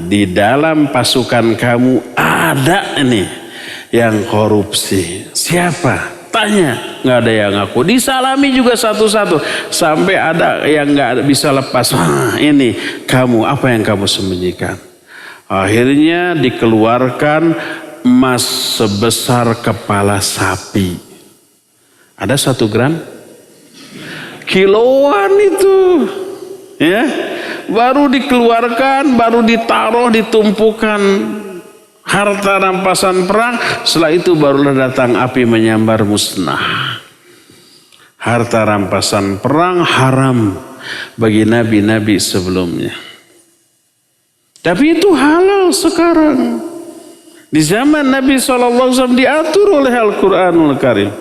Di dalam pasukan kamu ada nih yang korupsi. Siapa? Tanya. Nggak ada yang ngaku. Disalami juga satu-satu. Sampai ada yang nggak bisa lepas. Ini kamu, apa yang kamu sembunyikan? Akhirnya dikeluarkan emas sebesar kepala sapi. Ada 1 gram? Kiloan itu, ya, baru dikeluarkan, baru ditaruh, ditumpukan harta rampasan perang. Setelah itu barulah datang api menyambar musnah. Harta rampasan perang haram bagi nabi-nabi sebelumnya. Tapi itu halal sekarang. Di zaman Nabi SAW diatur oleh Al-Quranul Karim.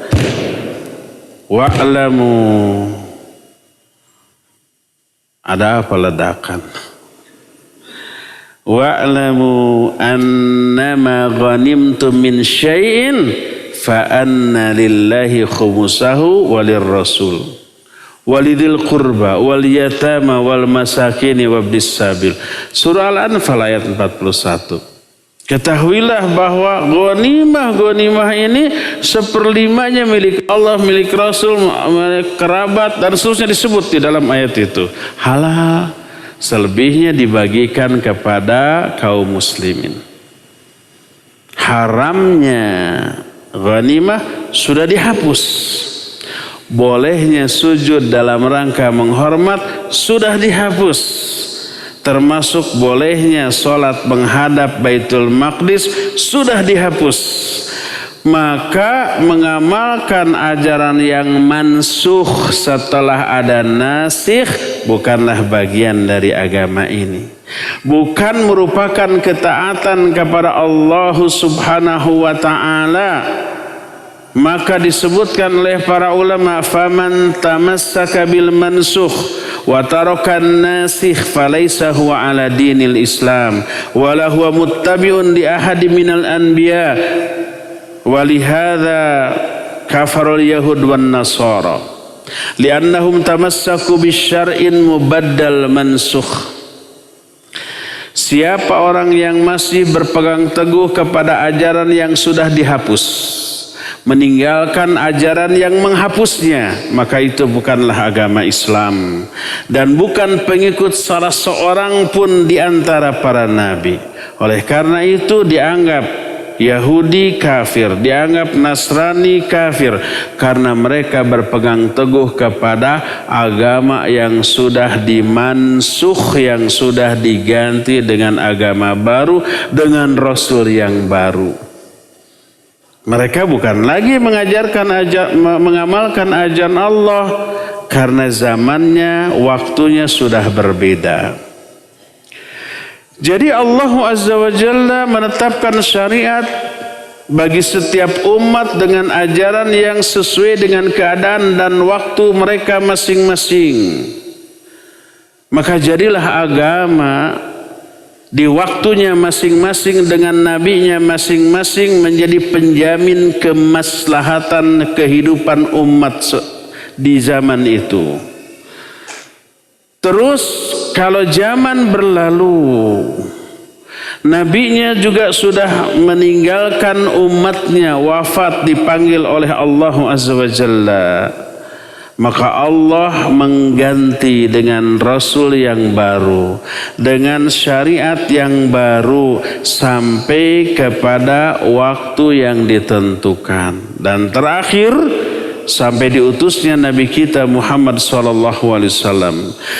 Wa'lamu. Ada apa ledakan? Wa'lamu annama ghanimtum min syai'in fa anna lillahi khumusahu walir rasul walidil qurba wal yatama wal masakini wabnis sabil. Surah Al-Anfal ayat 41. Ketahuilah bahwa ghanimah ini 1/5-nya milik Allah, milik Rasul, milik kerabat, dan seterusnya disebut di dalam ayat itu. Halal. Selebihnya dibagikan kepada kaum muslimin. Haramnya ghanimah sudah dihapus. Bolehnya sujud dalam rangka menghormat sudah dihapus. Termasuk bolehnya sholat menghadap Baitul Maqdis sudah dihapus. Maka mengamalkan ajaran yang mansuh setelah ada nasikh bukanlah bagian dari agama ini. Bukan merupakan ketaatan kepada Allah Subhanahu wa ta'ala. Maka disebutkan oleh para ulama, faman tamassaka bil mansukh wa tarakan nasikh falaysa huwa ala dinil Islam wala huwa muttabi'un li ahadi minal anbiya walihadza kafarul yahud wan nasara li'annahum tamassaku bisyar'in mubaddal mansukh. Siapa orang yang masih berpegang teguh kepada ajaran yang sudah dihapus, meninggalkan ajaran yang menghapusnya, maka itu bukanlah agama Islam dan bukan pengikut salah seorang pun di antara para nabi. Oleh karena itu dianggap Yahudi kafir, dianggap Nasrani kafir karena mereka berpegang teguh kepada agama yang sudah dimansukh, yang sudah diganti dengan agama baru, dengan Rasul yang baru. Mereka bukan lagi mengamalkan ajaran Allah karena zamannya, waktunya sudah berbeda. Jadi Allah Azza wa Jalla menetapkan syariat bagi setiap umat dengan ajaran yang sesuai dengan keadaan dan waktu mereka masing-masing. Maka jadilah agama di waktunya masing-masing dengan nabinya masing-masing menjadi penjamin kemaslahatan kehidupan umat di zaman itu. Terus kalau zaman berlalu, nabinya juga sudah meninggalkan umatnya, wafat, dipanggil oleh Allah Azza wa Jalla, maka Allah mengganti dengan Rasul yang baru, dengan syariat yang baru sampai kepada waktu yang ditentukan. Dan terakhir sampai diutusnya Nabi kita Muhammad SAW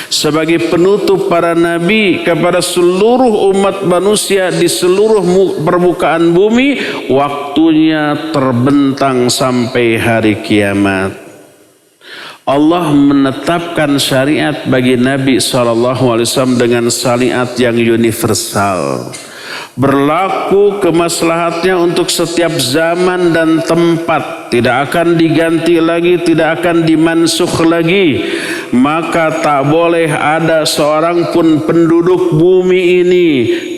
sebagai penutup para nabi kepada seluruh umat manusia di seluruh permukaan bumi, waktunya terbentang sampai hari kiamat. Allah menetapkan syariat bagi Nabi SAW dengan syariat yang universal, berlaku kemaslahatnya untuk setiap zaman dan tempat, tidak akan diganti lagi, tidak akan dimansukh lagi. Maka tak boleh ada seorang pun penduduk bumi ini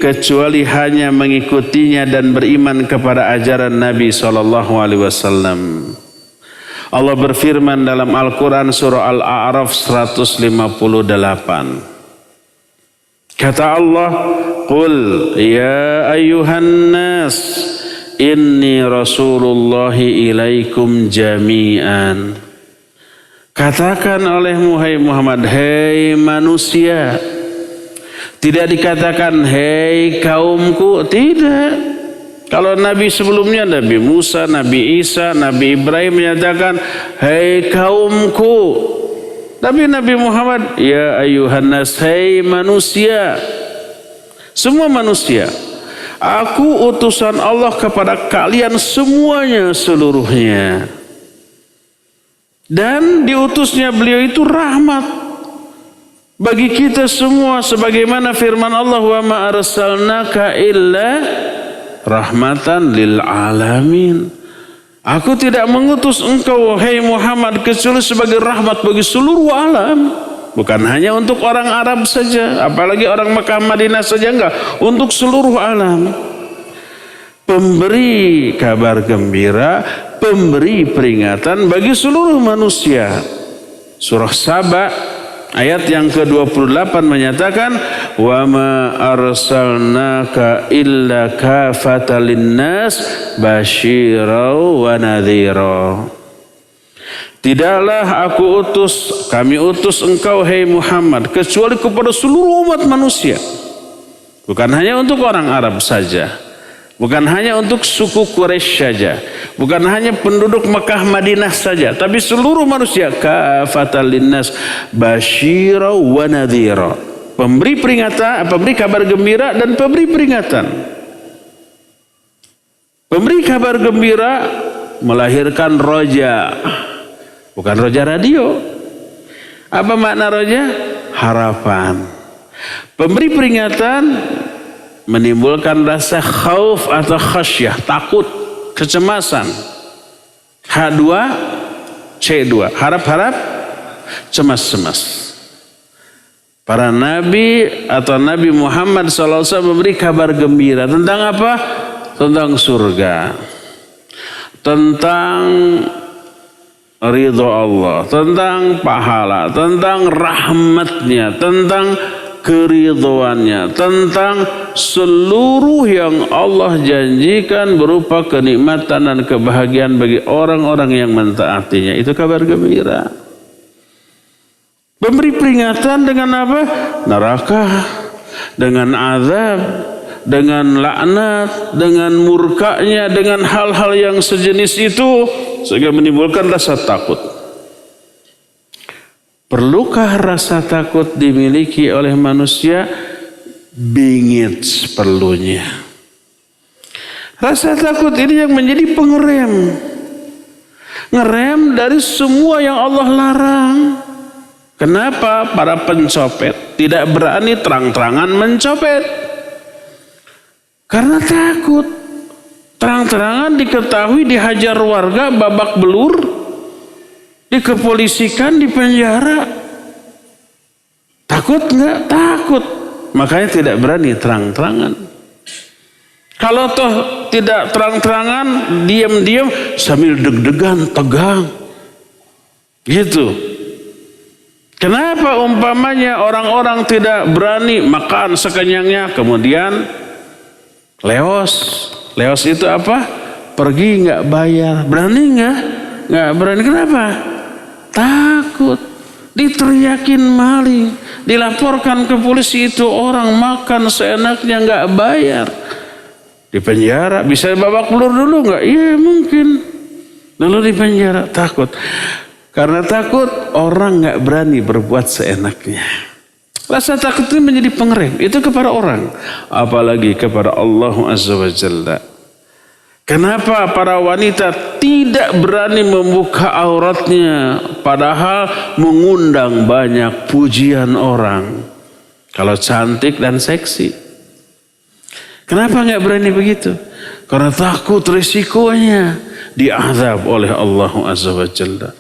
kecuali hanya mengikutinya dan beriman kepada ajaran Nabi SAW. Allah berfirman dalam Al-Quran surah Al-A'raf 158. Kata Allah, Qul ya ayyuhan nas inni rasulullahi ilaikum jami'an. Katakan oleh Muhammad, hei manusia. Tidak dikatakan hei kaumku, tidak. Kalau Nabi sebelumnya, Nabi Musa, Nabi Isa, Nabi Ibrahim menyatakan hei kaumku. Tapi Nabi Muhammad, ya ayyuhan nas, hei manusia, semua manusia, aku utusan Allah kepada kalian semuanya, seluruhnya. Dan diutusnya beliau itu rahmat bagi kita semua, sebagaimana firman Allah, wa ma arsalnaka illa rahmatan lil alamin. Aku tidak mengutus engkau, wahai Muhammad, kecuali sebagai rahmat bagi seluruh alam. Bukan hanya untuk orang Arab saja, apalagi orang Mekah Madinah saja, enggak. Untuk seluruh alam. Pemberi kabar gembira, pemberi peringatan bagi seluruh manusia. Surah Saba ayat yang ke-28 menyatakan, wa ma arsalnaka illa kafatan linnas basyira wa nadhira. Tidaklah kami utus engkau, hai Muhammad, kecuali kepada seluruh umat manusia. Bukan hanya untuk orang Arab saja, bukan hanya untuk suku Quraisy saja, bukan hanya penduduk Mekah Madinah saja, tapi seluruh manusia. Kafatan linnas basyira wa nadhira. Pemberi peringatan, pemberi kabar gembira dan pemberi peringatan. Pemberi kabar gembira melahirkan roja, bukan roja radio. Apa makna roja? Harapan. Pemberi peringatan menimbulkan rasa khauf atau khasyah, takut, kecemasan. H2, C2, harap-harap, cemas-cemas. Para nabi atau Nabi Muhammad SAW memberi kabar gembira tentang apa? Tentang surga, tentang ridho Allah, tentang pahala, tentang rahmatnya, tentang keridhoannya, tentang seluruh yang Allah janjikan berupa kenikmatan dan kebahagiaan bagi orang-orang yang mentaatinya. Itu kabar gembira. Memberi peringatan dengan apa? Neraka, dengan azab, dengan laknat, dengan murkanya, dengan hal-hal yang sejenis itu, sehingga menimbulkan rasa takut. Perlukah rasa takut dimiliki oleh manusia? Bingit seperlunya. Rasa takut ini yang menjadi pengerem. Ngerem dari semua yang Allah larang. Kenapa para pencopet tidak berani terang-terangan mencopet? Karena takut. Terang-terangan diketahui dihajar warga babak belur, dikepolisikan, dipenjara. Takut nggak? Takut. Makanya tidak berani terang-terangan. Kalau toh tidak terang-terangan, diam-diam sambil deg-degan, tegang. Gitu. Kenapa umpamanya orang-orang tidak berani makan sekenyangnya, kemudian leos. Leos itu apa? Pergi nggak bayar. Berani nggak? Nggak berani. Kenapa? Takut. Diteriakin maling. Dilaporkan ke polisi, itu orang makan seenaknya nggak bayar. Di penjara. Bisa babak belur dulu nggak? Iya mungkin. Lalu di penjara. Takut. Karena takut, orang nggak berani berbuat seenaknya. Rasa takut itu menjadi pengerem. Itu kepada orang. Apalagi kepada Allah Azza wa Jalla. Kenapa para wanita tidak berani membuka auratnya, padahal mengundang banyak pujian orang kalau cantik dan seksi? Kenapa nggak berani begitu? Karena takut risikonya diazab oleh Allah Azza wa Jalla.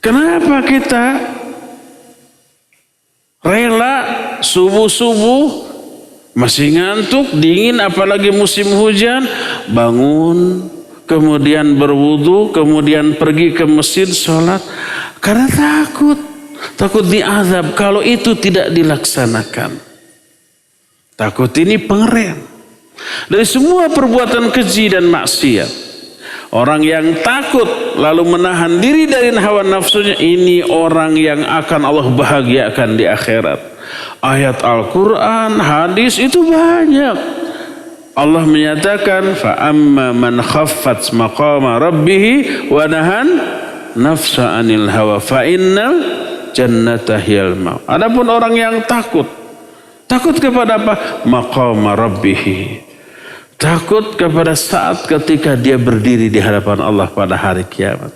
Kenapa kita rela subuh-subuh masih ngantuk, dingin, apalagi musim hujan, bangun, kemudian berwudu, kemudian pergi ke masjid sholat? Karena takut diazab kalau itu tidak dilaksanakan. Takut ini pengerem dari semua perbuatan keji dan maksiat. Orang yang takut lalu menahan diri dari hawa nafsunya, ini orang yang akan Allah bahagiakan di akhirat. Ayat Al-Quran, hadis itu banyak. Allah menyatakan, فَأَمَّا مَنْ خَفَّتْ مَقَامَ رَبِّهِ وَنَهَنْ نَفْسَ عَنِ الْهَوَى فَإِنَّ الْجَنَّةَ هِيَ الْمَأْوَى. Adapun orang yang takut kepada apa? Maqama Rabbihi. Takut kepada saat ketika dia berdiri di hadapan Allah pada hari kiamat.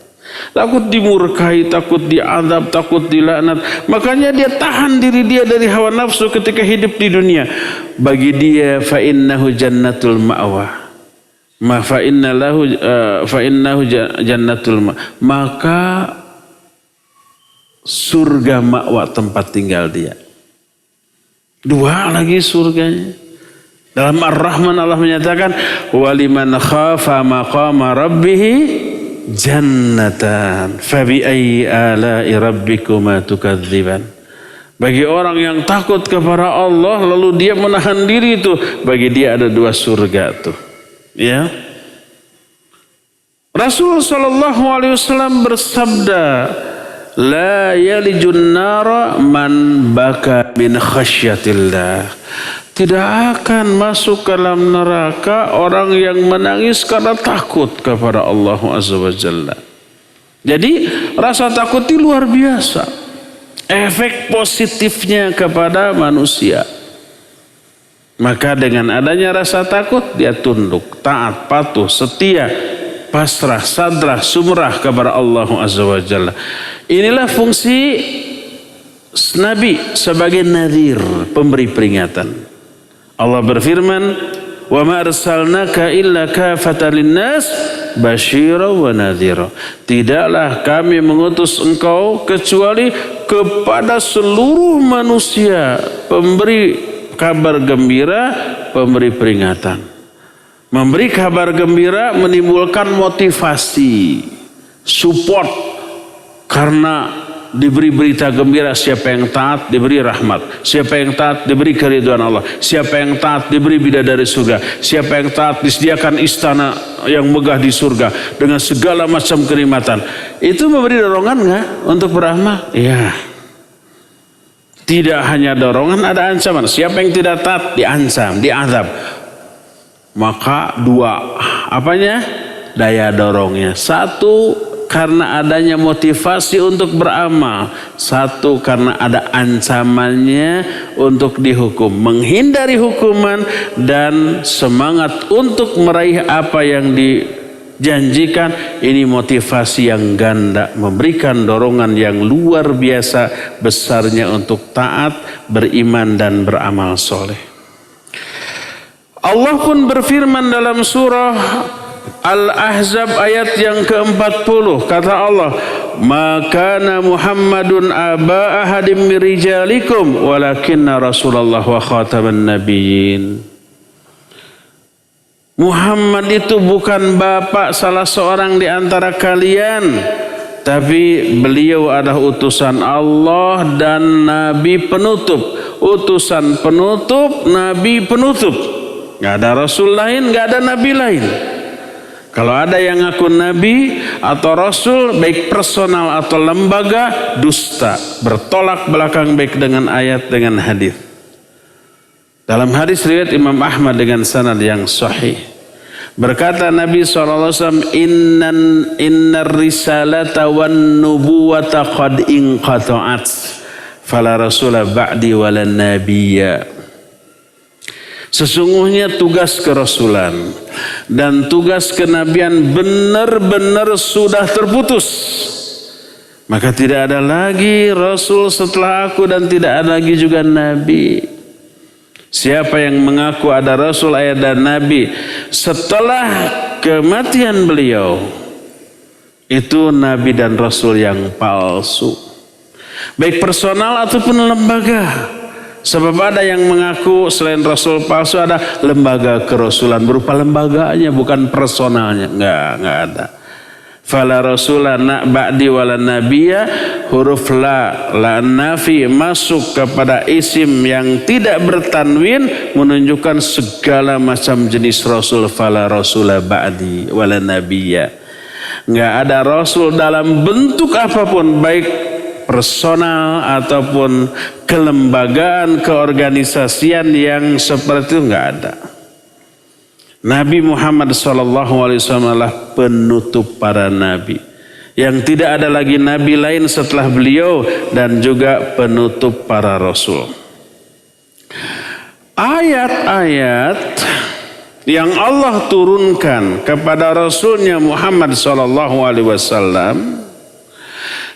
Takut dimurkai, takut diazab, takut dilaknat. Makanya dia tahan diri dia dari hawa nafsu ketika hidup di dunia. Bagi dia fa innahu jannatul ma'wa. Fa innahu jannatul ma'wa. Maka surga ma'wa, tempat tinggal dia. Dua lagi surganya. Dalam Ar-Rahman Allah menyatakan, waliman khafa maqama rabbih jannatan fabi ayyi ala'i rabbikuma tukadziban. Bagi orang yang takut kepada Allah lalu dia menahan diri itu, bagi dia ada dua surga tuh. Ya. Rasulullah sallallahu alaihi wasallam bersabda, la yalijun nara man baka min khasyatillah. Tidak akan masuk ke dalam neraka orang yang menangis karena takut kepada Allah Azza wa Jalla. Jadi rasa takut itu luar biasa. Efek positifnya kepada manusia. Maka dengan adanya rasa takut, dia tunduk, taat, patuh, setia, pasrah, sadrah, sumrah kepada Allah Azza wa Jalla. Inilah fungsi Nabi sebagai nadhir, pemberi peringatan. Allah berfirman, "Wa ma arsalnaka illa kafatan linnas basyira wa nadhira." Tidaklah kami mengutus engkau kecuali kepada seluruh manusia, pemberi kabar gembira, pemberi peringatan. Memberi kabar gembira menimbulkan motivasi, support, karena diberi berita gembira, siapa yang taat diberi rahmat, siapa yang taat diberi keridhaan Allah, siapa yang taat diberi bidadari surga, siapa yang taat disediakan istana yang megah di surga dengan segala macam kenikmatan. Itu memberi dorongan nggak untuk beramal? Iya. Tidak hanya dorongan, ada ancaman. Siapa yang tidak taat diancam, diazab. Maka dua, apanya? Daya dorongnya. Satu, karena adanya motivasi untuk beramal. Satu, karena ada ancamannya untuk dihukum. Menghindari hukuman dan semangat untuk meraih apa yang dijanjikan. Ini motivasi yang ganda, memberikan dorongan yang luar biasa besarnya untuk taat, beriman dan beramal soleh. Allah pun berfirman dalam surah Al-Ahzab ayat yang ke-40. Kata Allah, "Makana Muhammadun aba ahadim min rijalikum walakinna Rasulullah wa khataman nabiyyin." Muhammad itu bukan bapak salah seorang di antara kalian, tapi beliau adalah utusan Allah dan nabi penutup. Utusan penutup, nabi penutup. Gak ada rasul lain, gak ada nabi lain. Kalau ada yang ngaku nabi atau rasul, baik personal atau lembaga, dusta, bertolak belakang baik dengan ayat dengan hadis. Dalam hadis riwayat Imam Ahmad dengan sanad yang sahih, berkata Nabi SAW, innar risalata wan nubuwata qad inqata'at fala rasula ba'di wala nabiyya. Sesungguhnya tugas kerasulan dan tugas kenabian benar-benar sudah terputus. Maka tidak ada lagi rasul setelah aku dan tidak ada lagi juga nabi. Siapa yang mengaku ada rasul dan nabi setelah kematian beliau, itu nabi dan rasul yang palsu. Baik personal ataupun lembaga. Sebab ada yang mengaku selain rasul palsu, ada lembaga kerasulan berupa lembaganya, bukan personalnya. Enggak ada. Fala rasulana ba'di wala nabiyya, huruf la nafi masuk kepada isim yang tidak bertanwin, menunjukkan segala macam jenis rasul. Fala rasula ba'di wala nabiyya. Enggak ada rasul dalam bentuk apapun, baik personal ataupun kelembagaan, keorganisasian yang seperti itu enggak ada. Nabi Muhammad SAW adalah penutup para nabi. Yang tidak ada lagi nabi lain setelah beliau, dan juga penutup para rasul. Ayat-ayat yang Allah turunkan kepada Rasulnya Muhammad SAW,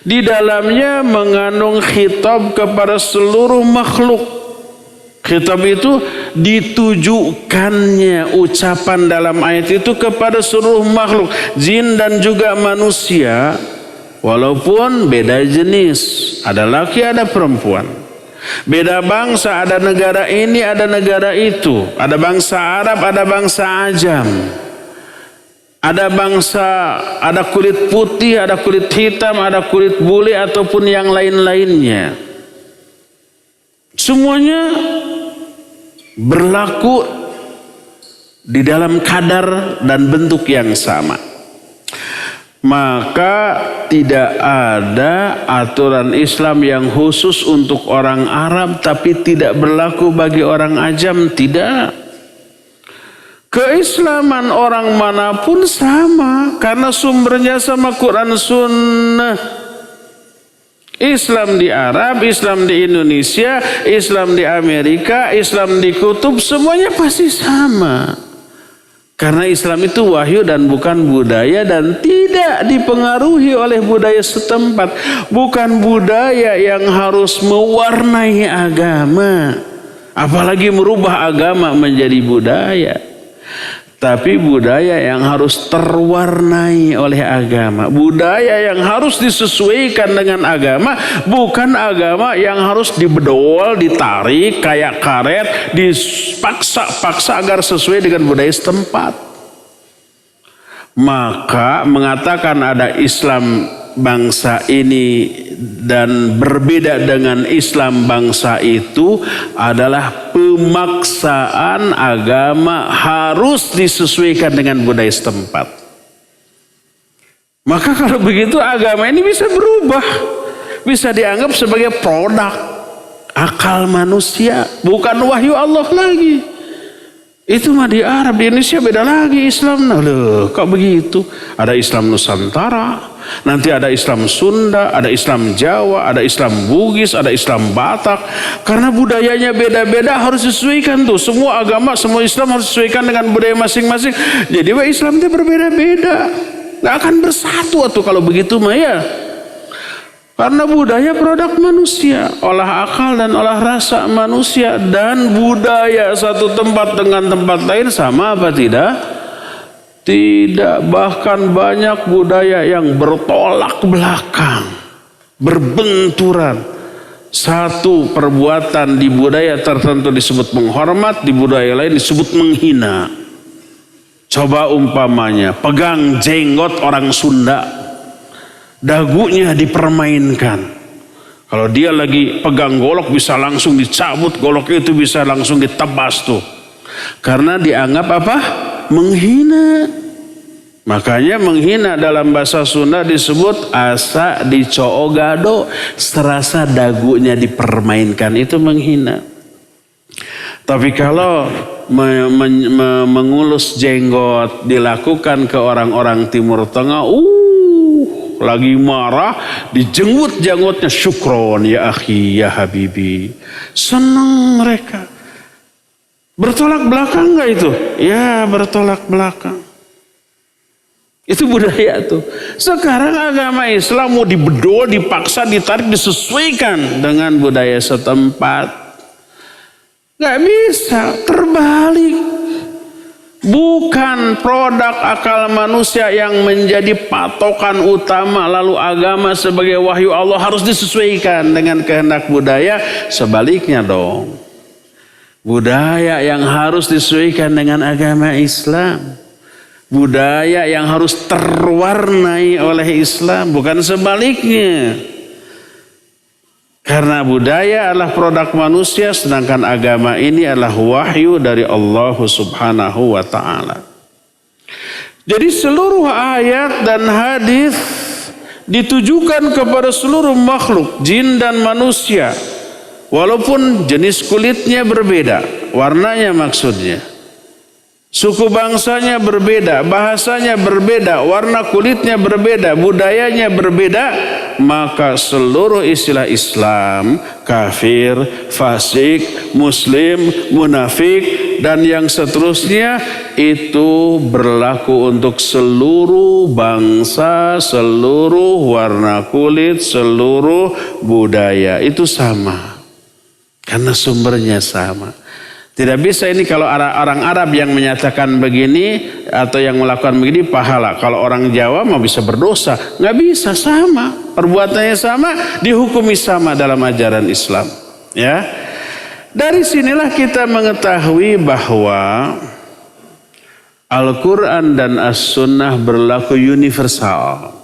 di dalamnya mengandung khitab kepada seluruh makhluk. Khitab itu ditujukannya ucapan dalam ayat itu kepada seluruh makhluk, jin dan juga manusia, walaupun beda jenis, ada laki ada perempuan, beda bangsa, ada negara ini ada negara itu, ada bangsa Arab ada bangsa Ajam, ada bangsa, ada kulit putih, ada kulit hitam, ada kulit bule ataupun yang lain-lainnya. Semuanya berlaku di dalam kadar dan bentuk yang sama. Maka tidak ada aturan Islam yang khusus untuk orang Arab tapi tidak berlaku bagi orang Ajam, tidak. Keislaman orang manapun sama, karena sumbernya sama, Quran Sunnah. Islam di Arab, Islam di Indonesia, Islam di Amerika, Islam di kutub, semuanya pasti sama. Karena Islam itu wahyu dan bukan budaya, dan tidak dipengaruhi oleh budaya setempat. Bukan budaya yang harus mewarnai agama, apalagi merubah agama menjadi budaya. Tapi budaya yang harus terwarnai oleh agama, budaya yang harus disesuaikan dengan agama, bukan agama yang harus dibedol, ditarik kayak karet, dipaksa-paksa agar sesuai dengan budaya setempat. Maka mengatakan ada Islam bangsa ini dan berbeda dengan Islam bangsa itu adalah pemaksaan agama harus disesuaikan dengan budaya setempat. Maka kalau begitu agama ini bisa berubah, bisa dianggap sebagai produk akal manusia, bukan wahyu Allah lagi. Itu mah di Arab, di Indonesia beda lagi Islam. Nah, loh, kok begitu? Ada Islam Nusantara, nanti ada Islam Sunda, ada Islam Jawa, ada Islam Bugis, ada Islam Batak. Karena budayanya beda-beda harus disesuaikan tuh. Semua agama, semua Islam harus disesuaikan dengan budaya masing-masing. Jadi Islam itu berbeda-beda. Nggak akan bersatu tuh kalau begitu mah ya. Karena budaya produk manusia, olah akal dan olah rasa manusia, dan budaya satu tempat dengan tempat lain sama apa tidak? Tidak, bahkan banyak budaya yang bertolak belakang, berbenturan. Satu perbuatan di budaya tertentu disebut menghormat, di budaya lain disebut menghina. Coba umpamanya, pegang jenggot orang Sunda, dagunya dipermainkan. Kalau dia lagi pegang golok bisa langsung dicabut, goloknya itu bisa langsung ditebas tuh. Karena dianggap apa? Menghina. Makanya menghina dalam bahasa Sunda disebut asa dicoogado, serasa dagunya dipermainkan, itu menghina. Tapi kalau mengulus jenggot dilakukan ke orang-orang Timur Tengah, lagi marah, dijenggut jenggotnya, syukron ya akhi ya habibi. Senang mereka. Bertolak belakang enggak itu? Ya, bertolak belakang. Itu budaya tuh. Sekarang agama Islam mau dibedol, dipaksa, ditarik, disesuaikan dengan budaya setempat. Enggak bisa, terbalik. Bukan produk akal manusia yang menjadi patokan utama, lalu agama sebagai wahyu Allah harus disesuaikan dengan kehendak budaya. Sebaliknya dong, budaya yang harus disesuaikan dengan agama Islam, budaya yang harus terwarnai oleh Islam, bukan sebaliknya. Karena budaya adalah produk manusia, sedangkan agama ini adalah wahyu dari Allah Subhanahu wa ta'ala. Jadi seluruh ayat dan hadis ditujukan kepada seluruh makhluk, jin dan manusia. Walaupun jenis kulitnya berbeda, warnanya maksudnya. Suku bangsanya berbeda, bahasanya berbeda, warna kulitnya berbeda, budayanya berbeda, maka seluruh istilah Islam, kafir, fasik, muslim, munafik, dan yang seterusnya itu berlaku untuk seluruh bangsa, seluruh warna kulit, seluruh budaya. Itu sama, karena sumbernya sama. Tidak bisa ini kalau orang Arab yang menyatakan begini atau yang melakukan begini pahala. Kalau orang Jawa mau bisa berdosa. Nggak bisa, sama. Perbuatannya sama, dihukumi sama dalam ajaran Islam. Ya, dari sinilah kita mengetahui bahwa Al-Quran dan As-Sunnah berlaku universal.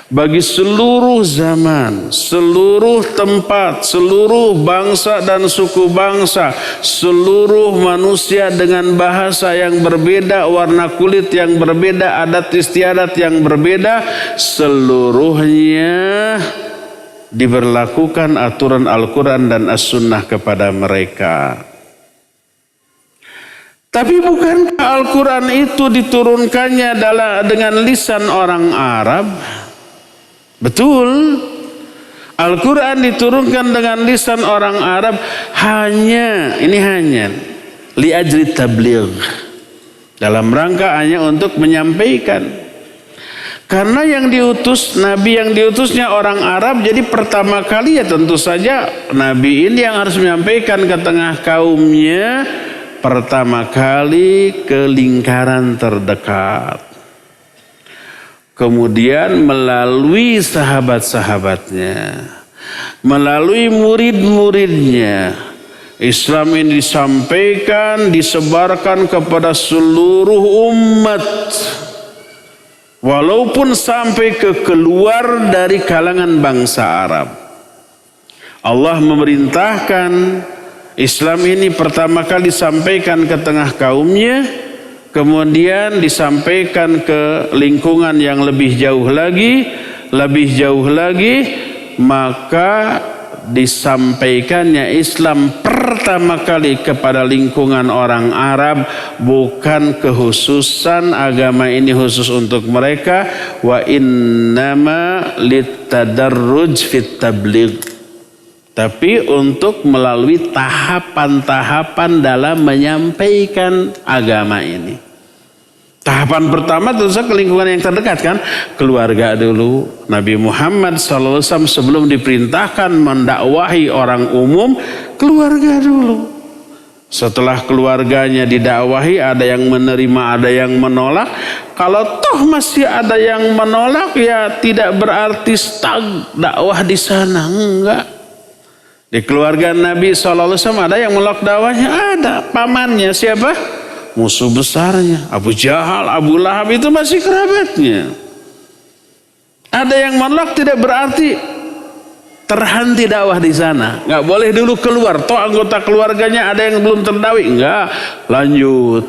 Bagi seluruh zaman, seluruh tempat, seluruh bangsa dan suku bangsa, seluruh manusia dengan bahasa yang berbeda, warna kulit yang berbeda, adat istiadat yang berbeda, seluruhnya diberlakukan aturan Al-Quran dan As-Sunnah kepada mereka. Tapi bukankah Al-Quran itu diturunkannya dengan lisan orang Arab? Betul, Al-Quran diturunkan dengan lisan orang Arab hanya li ajli tabligh, dalam rangka hanya untuk menyampaikan. Karena yang diutus, Nabi yang diutusnya orang Arab, jadi pertama kali ya tentu saja Nabi ini yang harus menyampaikan ke tengah kaumnya, pertama kali ke lingkaran terdekat. Kemudian melalui sahabat-sahabatnya, melalui murid-muridnya, Islam ini disampaikan, disebarkan kepada seluruh umat. Walaupun sampai ke keluar dari kalangan bangsa Arab. Allah memerintahkan Islam ini pertama kali disampaikan ke tengah kaumnya, kemudian disampaikan ke lingkungan yang lebih jauh lagi, maka disampaikannya Islam pertama kali kepada lingkungan orang Arab, bukan kekhususan agama ini khusus untuk mereka, wa innama litadarruj fit tabligh, tapi untuk melalui tahapan-tahapan dalam menyampaikan agama ini. Tahapan pertama tentu saja ke lingkungan yang terdekat kan, keluarga dulu. Nabi Muhammad SAW sebelum diperintahkan mendakwahi orang umum, keluarga dulu. Setelah keluarganya didakwahi, ada yang menerima, ada yang menolak. Kalau toh masih ada yang menolak, ya tidak berarti stag dakwah di sana, enggak. Di keluarga Nabi SAW ada yang menolak dakwahnya, ada. Pamannya siapa? Musuh besarnya Abu Jahal, Abu Lahab itu masih kerabatnya. Ada yang menolak tidak berarti terhenti dakwah di sana. Nggak boleh dulu keluar. Toh anggota keluarganya ada yang belum terdakwah, enggak, lanjut.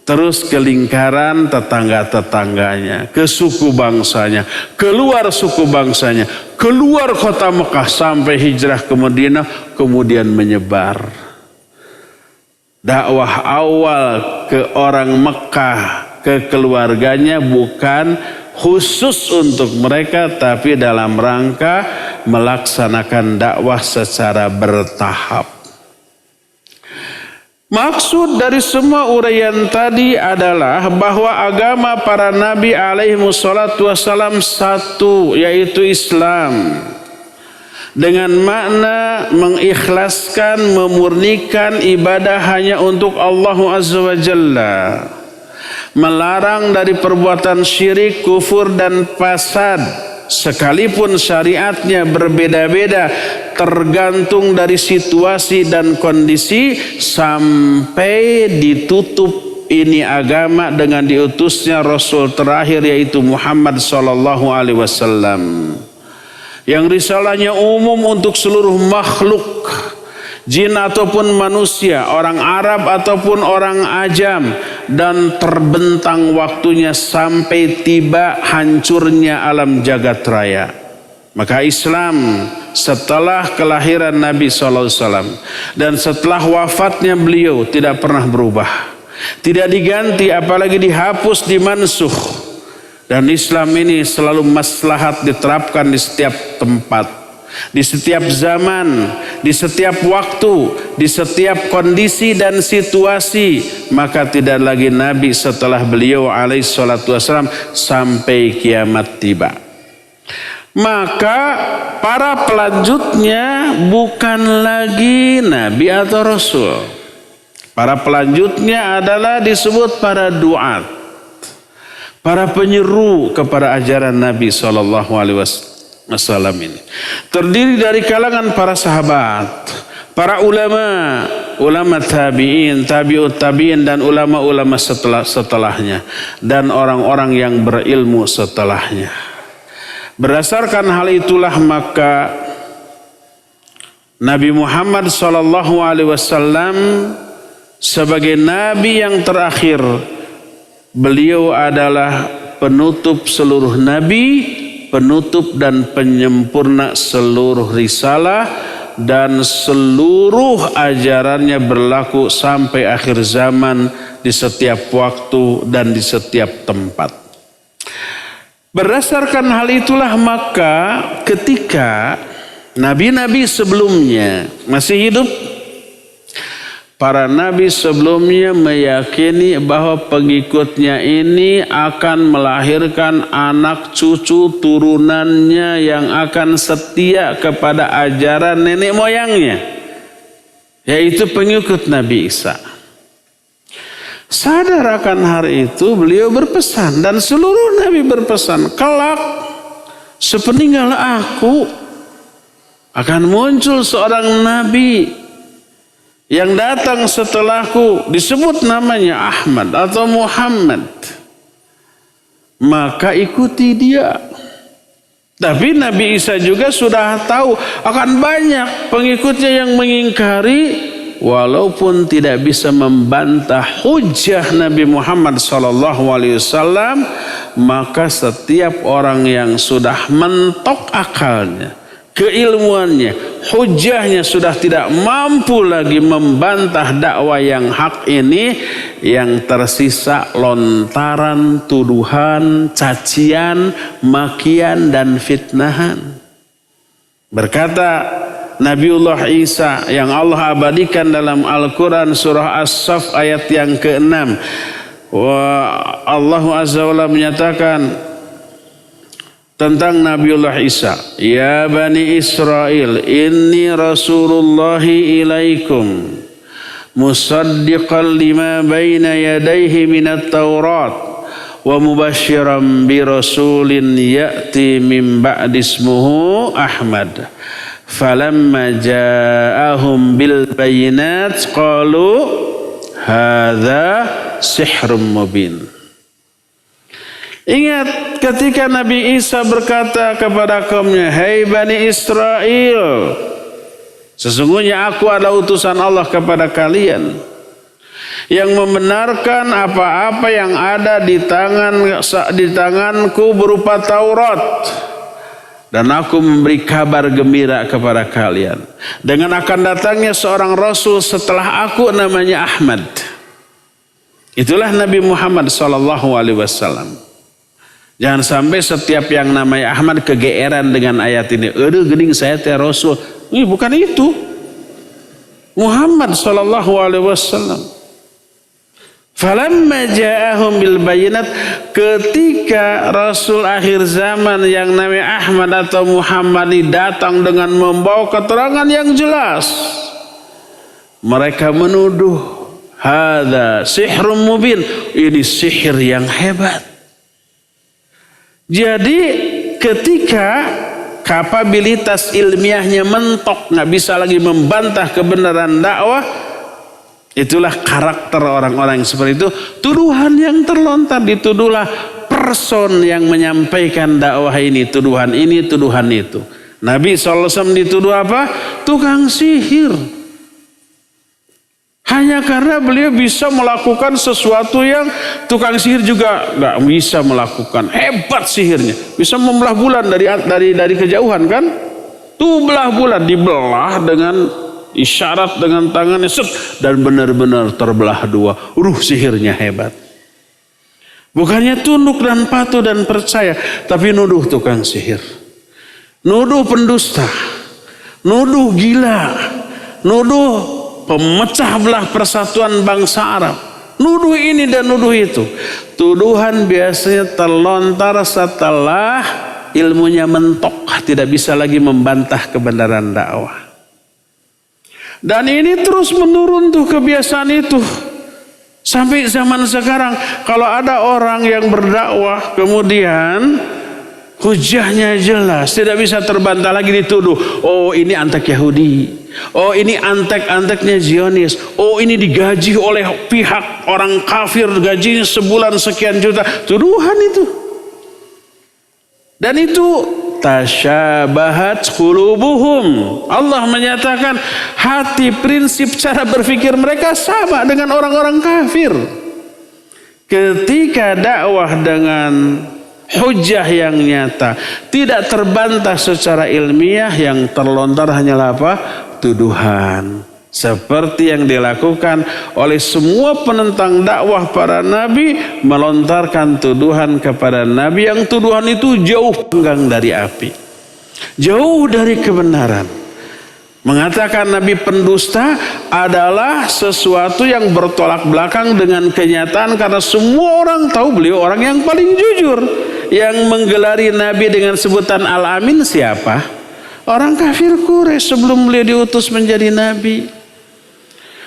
Terus ke lingkaran tetangga-tetangganya, ke suku bangsanya, keluar suku bangsanya, keluar kota Mekah sampai hijrah ke Madinah, kemudian menyebar. Dakwah awal ke orang Mekah, ke keluarganya bukan khusus untuk mereka, tapi dalam rangka melaksanakan dakwah secara bertahap. Maksud dari semua uraian tadi adalah bahwa agama para nabi alaihi wassalatu wassalam satu, yaitu Islam. Dengan makna mengikhlaskan, memurnikan ibadah hanya untuk Allah Azza wa Jalla. Melarang dari perbuatan syirik, kufur dan fasad. Sekalipun syariatnya berbeda-beda, tergantung dari situasi dan kondisi, sampai ditutup ini agama dengan diutusnya Rasul terakhir, yaitu Muhammad sallallahu alaihi wasallam. Yang risalahnya umum untuk seluruh makhluk, jin ataupun manusia, orang Arab ataupun orang Ajam, dan terbentang waktunya sampai tiba hancurnya alam jagat raya. Maka Islam setelah kelahiran Nabi SAW dan setelah wafatnya beliau tidak pernah berubah, tidak diganti, apalagi dihapus, dimansuh. Dan Islam ini selalu maslahat diterapkan di setiap tempat, di setiap zaman, di setiap waktu, di setiap kondisi dan situasi. Maka tidak lagi Nabi setelah beliau alaihi salatu wassalam sampai kiamat tiba. Maka para pelanjutnya bukan lagi Nabi atau Rasul. Para pelanjutnya adalah disebut para duat, para penyeru kepada ajaran Nabi SAW ini. Terdiri dari kalangan para sahabat, para ulama tabi'in, tabi'ut tabi'in, dan ulama-ulama setelahnya, dan orang-orang yang berilmu setelahnya. Berdasarkan hal itulah maka Nabi Muhammad SAW sebagai Nabi yang terakhir, beliau adalah penutup seluruh nabi, penutup dan penyempurna seluruh risalah, dan seluruh ajarannya berlaku sampai akhir zaman, di setiap waktu dan di setiap tempat. Berdasarkan hal itulah maka ketika nabi-nabi sebelumnya masih hidup, para nabi sebelumnya meyakini bahwa pengikutnya ini akan melahirkan anak cucu turunannya yang akan setia kepada ajaran nenek moyangnya, yaitu pengikut Nabi Isa. Sadar akan hari itu, beliau berpesan, dan seluruh nabi berpesan, kelak sepeninggal aku akan muncul seorang nabi yang datang setelahku, disebut namanya Ahmad atau Muhammad, maka ikuti dia. Tapi Nabi Isa juga sudah tahu akan banyak pengikutnya yang mengingkari, walaupun tidak bisa membantah hujah Nabi Muhammad SAW, maka setiap orang yang sudah mentok akalnya, keilmuannya, hujahnya sudah tidak mampu lagi membantah dakwah yang hak ini, yang tersisa lontaran tuduhan, cacian, makian dan fitnahan. Berkata Nabiullah Isa yang Allah abadikan dalam Al-Quran surah As-Saff ayat yang ke-6. Allah Azza wa Jalla menyatakan tentang Nabiullah Isa, ya Bani Israel, inni Rasulullahi ilaikum musaddiqan lima baina yadayhi minat Taurat wa mubashiran bi rasulin ya'ti min ba'di ismuhu Ahmad. Falamma ja'ahum bil bayinat qalu hadza sihrun mubin. Ingat ketika Nabi Isa berkata kepada kaumnya, "Hai Bani Israel, sesungguhnya aku adalah utusan Allah kepada kalian yang membenarkan apa-apa yang ada di tanganku berupa Taurat. Dan aku memberi kabar gembira kepada kalian dengan akan datangnya seorang Rasul setelah aku, namanya Ahmad." Itulah Nabi Muhammad SAW. Jangan sampai setiap yang namanya Ahmad kegeeran dengan ayat ini. Aduh gening saya teh Rasul. Ini bukan itu. Muhammad SAW. Falamma ja'ahum bil bayinat, ketika Rasul akhir zaman yang namanya Ahmad atau Muhammad ini datang dengan membawa keterangan yang jelas, mereka menuduh hadza sihrun mubin, ini sihir yang hebat. Jadi ketika kapabilitas ilmiahnya mentok, nggak bisa lagi membantah kebenaran dakwah, itulah karakter orang-orang yang seperti itu. Tuduhan yang terlontar, dituduhlah person yang menyampaikan dakwah ini, tuduhan itu. Nabi SAW dituduh apa? Tukang sihir. Hanya karena beliau bisa melakukan sesuatu yang tukang sihir juga nggak bisa melakukan. Hebat sihirnya, bisa membelah bulan dari kejauhan kan? Tuh belah bulan, dibelah dengan isyarat dengan tangannya dan benar-benar terbelah dua. Sihirnya hebat. Bukannya tunduk dan patuh dan percaya, tapi nuduh tukang sihir, nuduh pendusta, nuduh gila, nuduh pemecah belah persatuan bangsa Arab, nuduh ini dan nuduh itu. Tuduhan biasanya terlontar setelah ilmunya mentok, tidak bisa lagi membantah kebenaran dakwah. Dan ini terus menurun tuh kebiasaan itu. Sampai zaman sekarang kalau ada orang yang berdakwah kemudian hujahnya jelas, tidak bisa terbantah lagi, dituduh, oh ini antek Yahudi, oh ini antek-anteknya Zionis, oh ini digaji oleh pihak orang kafir, gajinya sebulan sekian juta. Tuduhan itu. Dan itu tasyabahat qulubuhum. Allah menyatakan hati, prinsip, cara berpikir mereka sama dengan orang-orang kafir. Ketika dakwah dengan hujah yang nyata, tidak terbantah secara ilmiah, yang terlontar hanyalah apa? Tuduhan. Seperti yang dilakukan oleh semua penentang dakwah para nabi, melontarkan tuduhan kepada nabi yang tuduhan itu jauh panggang dari api, jauh dari kebenaran. Mengatakan nabi pendusta adalah sesuatu yang bertolak belakang dengan kenyataan, karena semua orang tahu beliau orang yang paling jujur. Yang menggelari nabi dengan sebutan Al-Amin siapa? Orang kafir Quraisy sebelum beliau diutus menjadi nabi.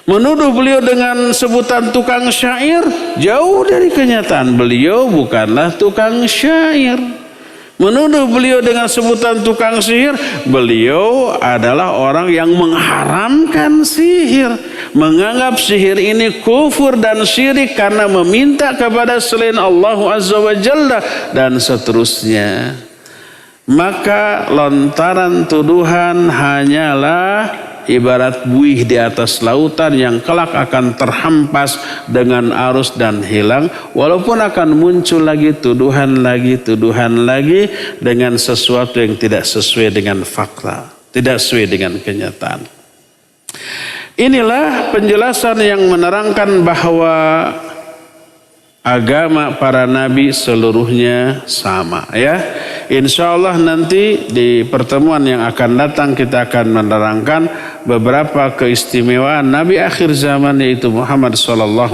Menuduh beliau dengan sebutan tukang syair, jauh dari kenyataan beliau bukanlah tukang syair. Menuduh beliau dengan sebutan tukang sihir, beliau adalah orang yang mengharamkan sihir, menganggap sihir ini kufur dan syirik karena meminta kepada selain Allah Azza wa Jalla dan seterusnya. Maka lontaran tuduhan hanyalah ibarat buih di atas lautan yang kelak akan terhempas dengan arus dan hilang, walaupun akan muncul lagi tuduhan lagi dengan sesuatu yang tidak sesuai dengan fakta. tidak sesuai dengan kenyataan. Inilah penjelasan yang menerangkan bahwa agama para nabi seluruhnya sama, ya. Insya Allah nanti di pertemuan yang akan datang kita akan menerangkan beberapa keistimewaan Nabi akhir zaman, yaitu Muhammad SAW,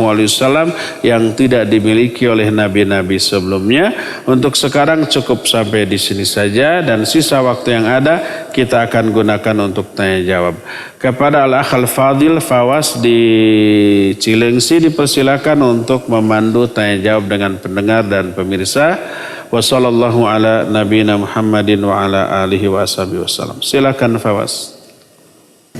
yang tidak dimiliki oleh nabi-nabi sebelumnya. Untuk sekarang cukup sampai di sini saja, dan sisa waktu yang ada kita akan gunakan untuk tanya jawab. Kepada Al-Akh Al-Fadil Fawas di Cilengsi dipersilakan untuk memandu tanya jawab dengan pendengar dan pemirsa. Wassallallahu ala nabiyina Muhammadin wa ala alihi wa ashabihi wasallam. Silakan Fawas.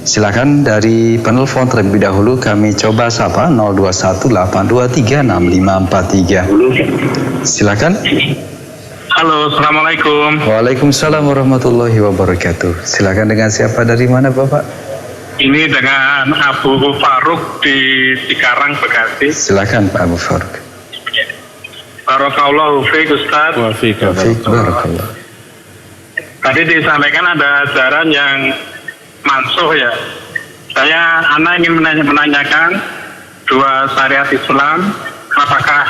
Silakan dari penelpon terlebih dahulu kami coba sapa 0218236543. Silakan. Halo, assalamualaikum. Waalaikumsalam warahmatullahi wabarakatuh. Silakan, dengan siapa, dari mana Bapak? Ini dengan Abu Faruk di Cikarang, Bekasi. Silakan Pak Abu Faruk. Barakallahu fiik Ustaz. Wa fika Barakallah. Tadi disampaikan ada ajaran yang mansuh ya. Anak ingin menanyakan dua syariat Islam, apakah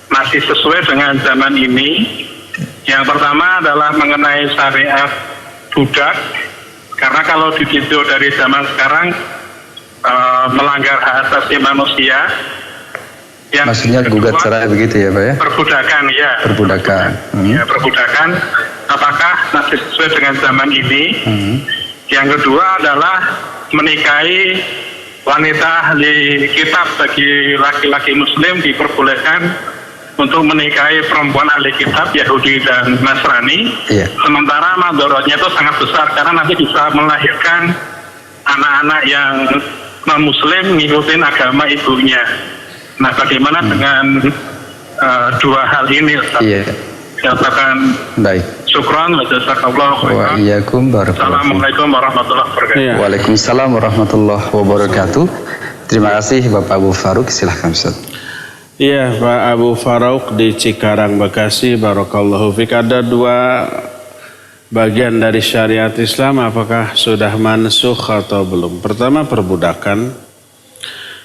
masih sesuai dengan zaman ini? Yang pertama adalah mengenai syariat budak, karena kalau ditinjau dari zaman sekarang melanggar hak asasi manusia. Yang maksudnya gugat cerai begitu ya Pak ya? Perbudakan, ya. Perbudakan. Ya, perbudakan. Apakah masih sesuai dengan zaman ini? Yang kedua adalah menikahi wanita ahli kitab. Bagi laki-laki muslim diperbolehkan untuk menikahi perempuan ahli kitab Yahudi dan Nasrani. Sementara madorotnya itu sangat besar, karena nanti bisa melahirkan anak-anak yang non-muslim ngikutin agama ibunya. Nah, bagaimana dengan dua hal ini? Iya. Katakan baik. Syukran wa jazakallahu khairan. Wa iyyakum barakallahu. Assalamualaikum warahmatullahi wabarakatuh. Waalaikumsalam warahmatullahi wabarakatuh. Terima kasih Bapak Abu Faruk. Silahkan Ustaz. Iya, Pak Abu Faruk di Cikarang, Bekasi. Barakallahu fik. Ada dua bagian dari syariat Islam, apakah sudah mansukh atau belum? Pertama, perbudakan.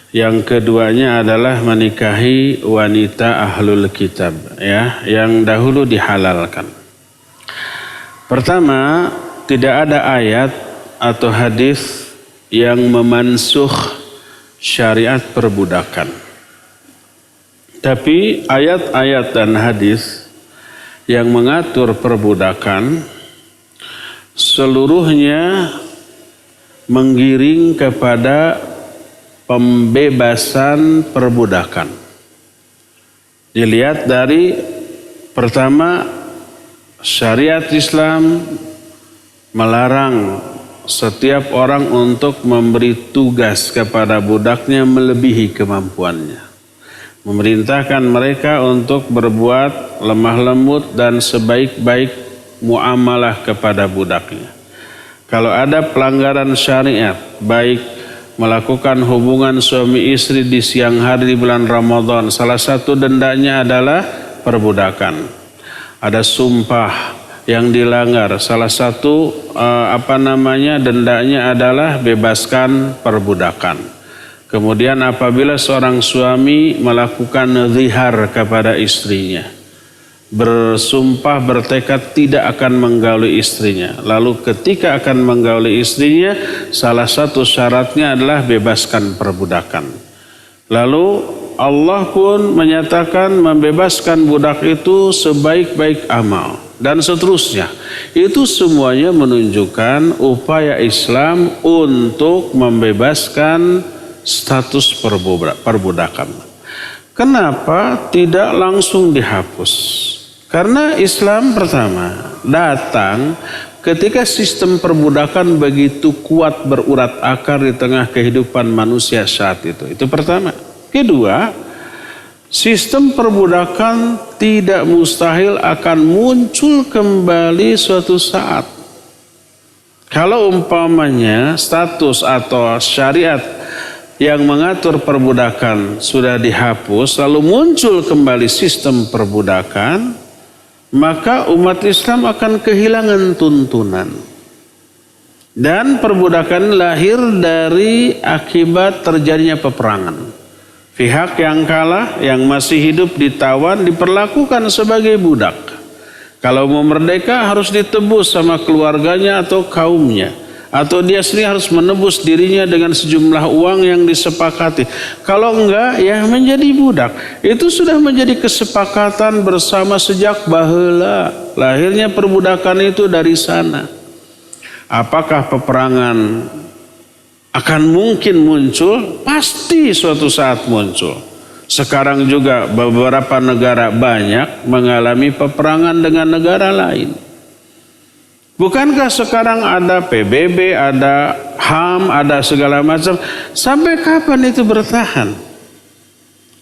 Yang keduanya adalah menikahi wanita ahlul kitab, ya, yang dahulu dihalalkan. Pertama, tidak ada ayat atau hadis yang memansuh syariat perbudakan. Tapi ayat-ayat dan hadis yang mengatur perbudakan seluruhnya menggiring kepada pembebasan perbudakan. Dilihat dari pertama, syariat Islam melarang setiap orang untuk memberi tugas kepada budaknya melebihi kemampuannya. Memerintahkan mereka untuk berbuat lemah lembut dan sebaik-baik muamalah kepada budaknya. Kalau ada pelanggaran syariat, baik melakukan hubungan suami istri di siang hari di bulan Ramadan, salah satu dendanya adalah perbudakan. Ada sumpah yang dilanggar, salah satu dendanya adalah bebaskan perbudakan. Kemudian apabila seorang suami melakukan zihar kepada istrinya, bersumpah bertekad tidak akan menggauli istrinya, lalu ketika akan menggauli istrinya, salah satu syaratnya adalah bebaskan perbudakan. Lalu Allah pun menyatakan membebaskan budak itu sebaik-baik amal dan seterusnya. Itu semuanya menunjukkan upaya Islam untuk membebaskan status perbudakan. Kenapa tidak langsung dihapus? Karena Islam pertama datang ketika sistem perbudakan begitu kuat berurat akar di tengah kehidupan manusia saat itu. Itu pertama. Kedua, sistem perbudakan tidak mustahil akan muncul kembali suatu saat. Kalau umpamanya status atau syariat yang mengatur perbudakan sudah dihapus, lalu muncul kembali sistem perbudakan, maka umat Islam akan kehilangan tuntunan. Dan perbudakan lahir dari akibat terjadinya peperangan. Pihak yang kalah, yang masih hidup ditawan, diperlakukan sebagai budak. Kalau mau merdeka harus ditebus sama keluarganya atau kaumnya. Atau dia sendiri harus menebus dirinya dengan sejumlah uang yang disepakati. Kalau enggak, ya menjadi budak. Itu sudah menjadi kesepakatan bersama sejak baheula. Lahirnya perbudakan itu dari sana. Apakah peperangan akan mungkin muncul? Pasti suatu saat muncul. Sekarang juga beberapa negara banyak mengalami peperangan dengan negara lain. Bukankah sekarang ada PBB, ada HAM, ada segala macam? Sampai kapan itu bertahan?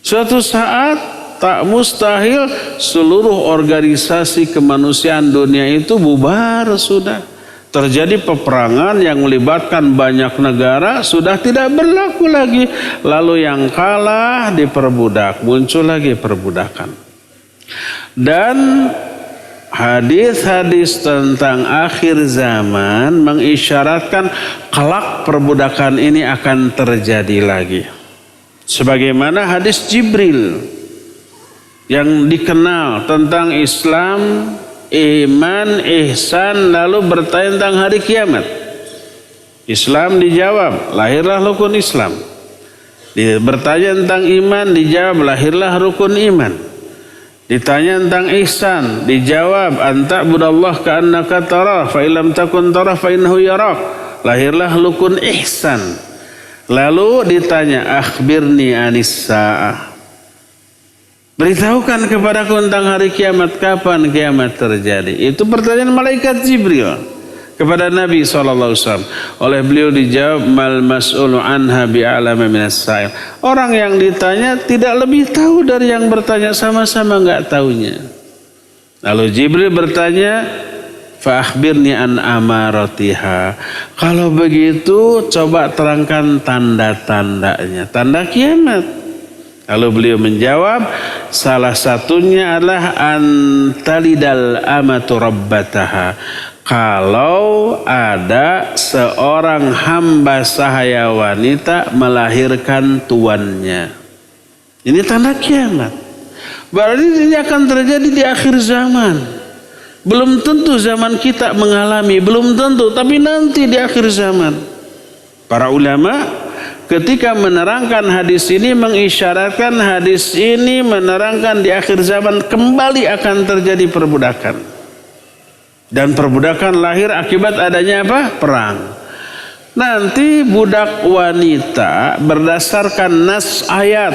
Suatu saat tak mustahil seluruh organisasi kemanusiaan dunia itu bubar sudah. Terjadi peperangan yang melibatkan banyak negara sudah tidak berlaku lagi. Lalu yang kalah diperbudak, muncul lagi perbudakan. Dan hadis-hadis tentang akhir zaman mengisyaratkan kelak perbudakan ini akan terjadi lagi. Sebagaimana hadis Jibril yang dikenal tentang Islam, iman, ihsan, lalu bertanya tentang hari kiamat. Islam dijawab, lahirlah rukun Islam. Bertanya tentang iman, dijawab, lahirlah rukun iman. Ditanya tentang ihsan, dijawab, anta'budallah ka'annaka tarah, fa illam takun tarah fa innahu yarak. Lahirlah rukun ihsan. Lalu ditanya, akhbirni anis sa'ah. Beritahukan kepadaku tentang hari kiamat, kapan kiamat terjadi. Itu pertanyaan malaikat Jibril kepada Nabi SAW. Oleh beliau dijawab, mal mas'ulu anha bi'alama minas sa'il. Orang yang ditanya tidak lebih tahu dari yang bertanya, sama-sama enggak tahunya. Lalu Jibril bertanya, fa akhbirni an amaratiha. Kalau begitu coba terangkan tanda-tandanya, tanda kiamat. Lalu beliau menjawab, salah satunya adalah antalidal amatu rabbataha. Kalau ada seorang hamba sahaya wanita melahirkan tuannya. Ini tanda kiamat. Berarti ini akan terjadi di akhir zaman. Belum tentu zaman kita mengalami, belum tentu, tapi nanti di akhir zaman. Para ulama ketika menerangkan hadis ini mengisyaratkan hadis ini menerangkan di akhir zaman kembali akan terjadi perbudakan. Dan perbudakan lahir akibat adanya apa? Perang. Nanti budak wanita berdasarkan nas ayat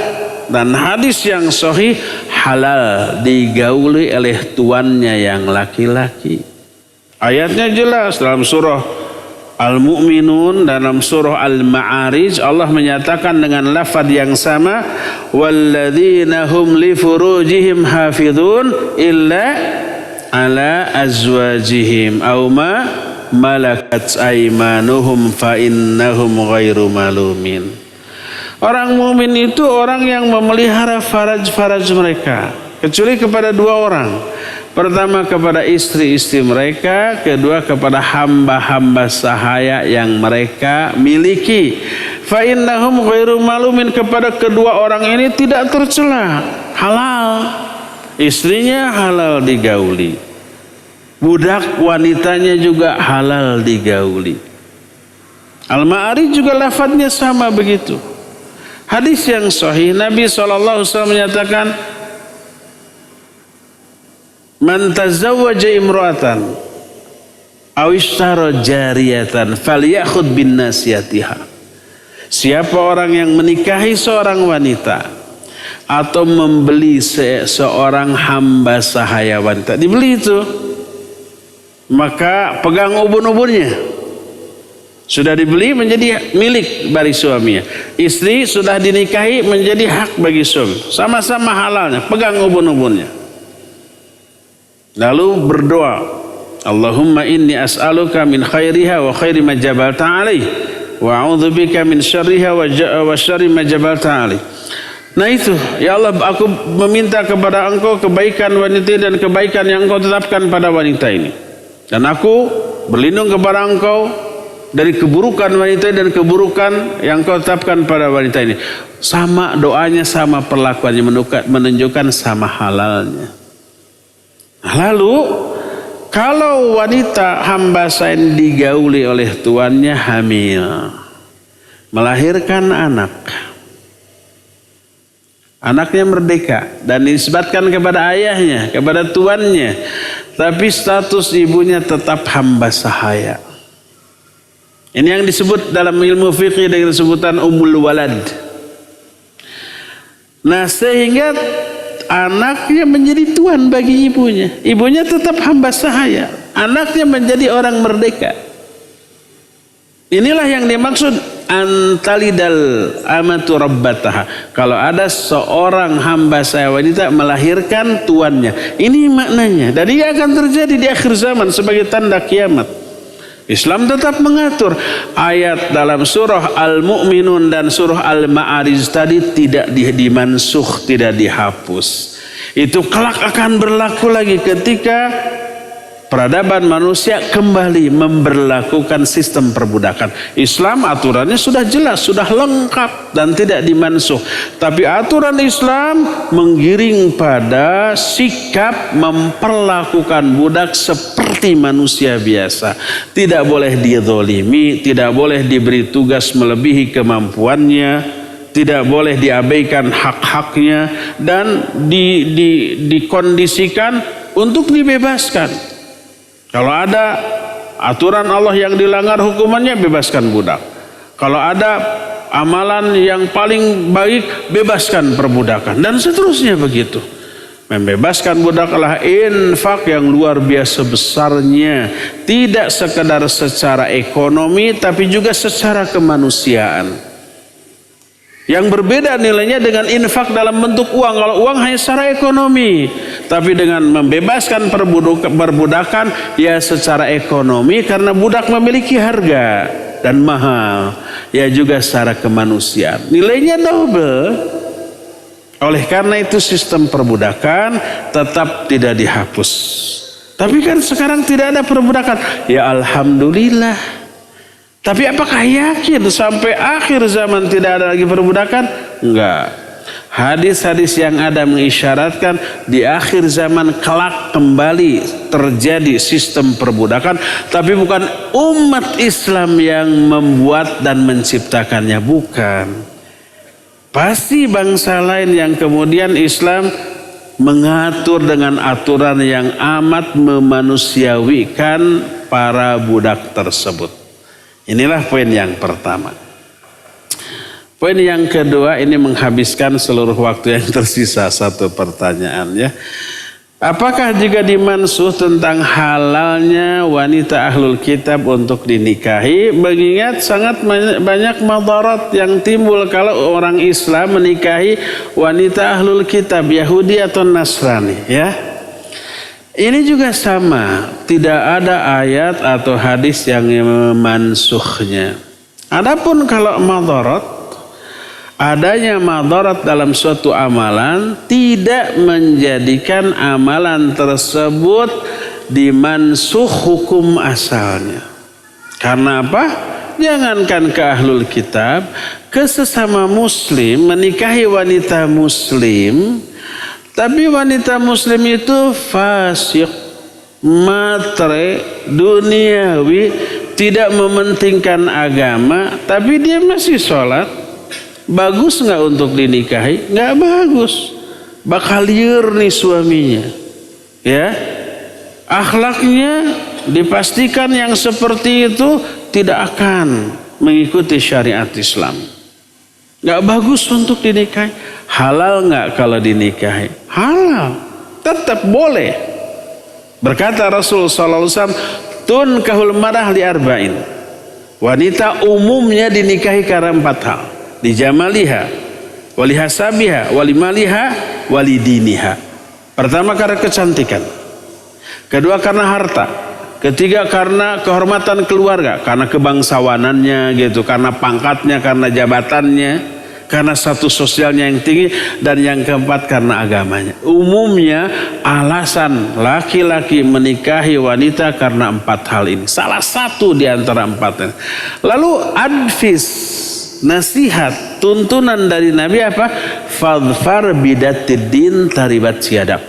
dan hadis yang sahih halal digauli oleh tuannya yang laki-laki. Ayatnya jelas dalam surah Al-Mu'minun, dalam surah Al-Ma'arij Allah menyatakan dengan lafaz yang sama, walladzina hum li furujihim hafizun illa ala azwajihim aw ma malakat aymanuhum fa innahum ghairu malumin. Orang mukmin itu orang yang memelihara faraj-faraj mereka kecuali kepada dua orang. Pertama kepada istri-istri mereka, kedua kepada hamba-hamba sahaya yang mereka miliki. Fa innahum ghairu malumin, kepada kedua orang ini tidak tercela, halal. Istrinya halal digauli. Budak wanitanya juga halal digauli. Al-Ma'arij juga lafadznya sama begitu. Hadis yang sahih Nabi SAW menyatakan, man tazawwaja imra'atan aw ishtara jariyatan falyakhudh bin nasiyatiha. Siapa orang yang menikahi seorang wanita atau membeli seorang hamba sahaya wanita, dibeli itu, maka pegang ubun-ubunnya. Sudah dibeli menjadi milik bagi suaminya. Istri sudah dinikahi menjadi hak bagi suami. Sama-sama halalnya, pegang ubun-ubunnya. Lalu berdoa, Allahumma inni as'aluka min khairiha wa khairi ma jabalta alaih wa a'udzubika min syarriha wa syarri ma jabalta alaih. Nah itu, ya Allah, aku meminta kepada engkau kebaikan wanita dan kebaikan yang engkau tetapkan pada wanita ini. Dan aku berlindung kepada engkau dari keburukan wanita dan keburukan yang kau tetapkan pada wanita ini. Sama doanya, sama perlakuannya, menunjukkan sama halalnya. Lalu kalau wanita hamba saya digauli oleh tuannya hamil, melahirkan anak, anaknya merdeka dan dinisbatkan kepada ayahnya, kepada tuannya, tapi status ibunya tetap hamba sahaya. Ini yang disebut dalam ilmu fikih dengan sebutan umul walad. Nah, sehingga anaknya menjadi tuan bagi ibunya. Ibunya tetap hamba sahaya. Anaknya menjadi orang merdeka. Inilah yang dimaksud antalidal amatu rabbataha. Kalau ada seorang hamba sahaya wanita melahirkan tuannya. Ini maknanya. Dan ini akan terjadi di akhir zaman sebagai tanda kiamat. Islam tetap mengatur. Ayat dalam surah Al-Mu'minun dan surah Al-Ma'arij tadi tidak dimansuh, tidak dihapus. Itu kelak akan berlaku lagi ketika peradaban manusia kembali memberlakukan sistem perbudakan. Islam aturannya sudah jelas, sudah lengkap dan tidak dimansuh. Tapi aturan Islam menggiring pada sikap memperlakukan budak seperti manusia biasa. Tidak boleh dizalimi, tidak boleh diberi tugas melebihi kemampuannya, tidak boleh diabaikan hak-haknya dan dikondisikan untuk dibebaskan. Kalau ada aturan Allah yang dilanggar, hukumannya bebaskan budak. Kalau ada amalan yang paling baik, bebaskan perbudakan. Dan seterusnya begitu. Membebaskan budak adalah infak yang luar biasa besarnya. Tidak sekedar secara ekonomi, tapi juga secara kemanusiaan. Yang berbeda nilainya dengan infak dalam bentuk uang. Kalau uang hanya secara ekonomi, tapi dengan membebaskan perbudakan ya secara ekonomi karena budak memiliki harga dan mahal. Ya juga secara kemanusiaan. Nilainya double. Oleh karena itu sistem perbudakan tetap tidak dihapus. Tapi kan sekarang tidak ada perbudakan. Ya alhamdulillah. Tapi apakah yakin sampai akhir zaman tidak ada lagi perbudakan? Enggak. Hadis-hadis yang ada mengisyaratkan di akhir zaman kelak kembali terjadi sistem perbudakan. Tapi bukan umat Islam yang membuat dan menciptakannya. Bukan. Pasti bangsa lain yang kemudian Islam mengatur dengan aturan yang amat memanusiawikan para budak tersebut. Inilah poin yang pertama. Poin yang kedua ini menghabiskan seluruh waktu yang tersisa, satu pertanyaan ya. Apakah juga dimansuh tentang halalnya wanita ahlul kitab untuk dinikahi? Mengingat sangat banyak madarat yang timbul kalau orang Islam menikahi wanita ahlul kitab, Yahudi atau Nasrani ya. Ini juga sama, tidak ada ayat atau hadis yang memansuhnya. Adapun kalau madarat, adanya madarat dalam suatu amalan tidak menjadikan amalan tersebut dimansuh hukum asalnya. Karena apa? Jangankan ke ahlul kitab, ke sesama muslim menikahi wanita muslim, tapi wanita muslim itu fasik, matre, duniawi, tidak mementingkan agama, tapi dia masih sholat. Bagus nggak untuk dinikahi? Nggak bagus. Bakal liar nih suaminya. Ya, akhlaknya dipastikan yang seperti itu tidak akan mengikuti syariat Islam. Nggak bagus untuk dinikahi. Halal nggak kalau dinikahi? Halal, tetap boleh. Berkata Rasul sallallahu alaihi wasallam, tunkahul mar'ah li arba'in. Wanita umumnya dinikahi karena 4 hal. Di jamaliha, wali hasabiha, wali maliha, wali diniha. Pertama karena kecantikan. Kedua karena harta. Ketiga karena kehormatan keluarga, karena kebangsawanannya gitu, karena pangkatnya, karena jabatannya. karena status sosialnya yang tinggi, dan yang keempat karena agamanya. Umumnya alasan laki-laki menikahi wanita karena 4 hal ini. Salah satu di antara 4. Lalu advis, nasihat, tuntunan dari Nabi apa? Fadfar bidatid taribat siadak.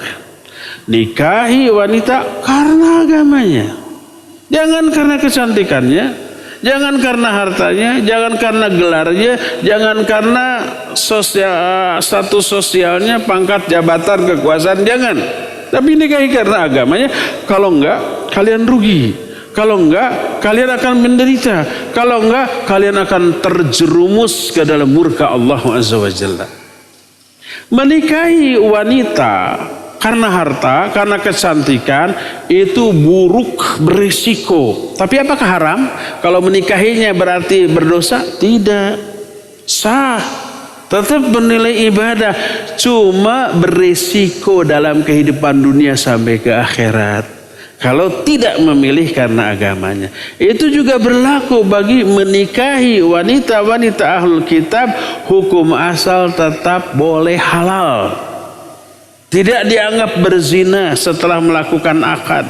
Nikahi wanita karena agamanya. Jangan karena kecantikannya, jangan karena hartanya, jangan karena gelarnya, jangan karena status sosialnya, pangkat jabatan, kekuasaan, jangan. Tapi nikahi karena agamanya. Kalau enggak, kalian rugi. Kalau enggak, kalian akan menderita. Kalau enggak, kalian akan terjerumus ke dalam murka Allah Azza wa Jalla. Menikahi wanita karena harta, karena kecantikan itu buruk, berisiko. Tapi apakah haram? Kalau menikahinya berarti berdosa? Tidak. Sah. Tetap bernilai ibadah. Cuma berisiko dalam kehidupan dunia sampai ke akhirat. Kalau tidak memilih karena agamanya. Itu juga berlaku bagi menikahi wanita-wanita ahlul kitab. Hukum asal tetap boleh halal. Tidak dianggap berzina setelah melakukan akad.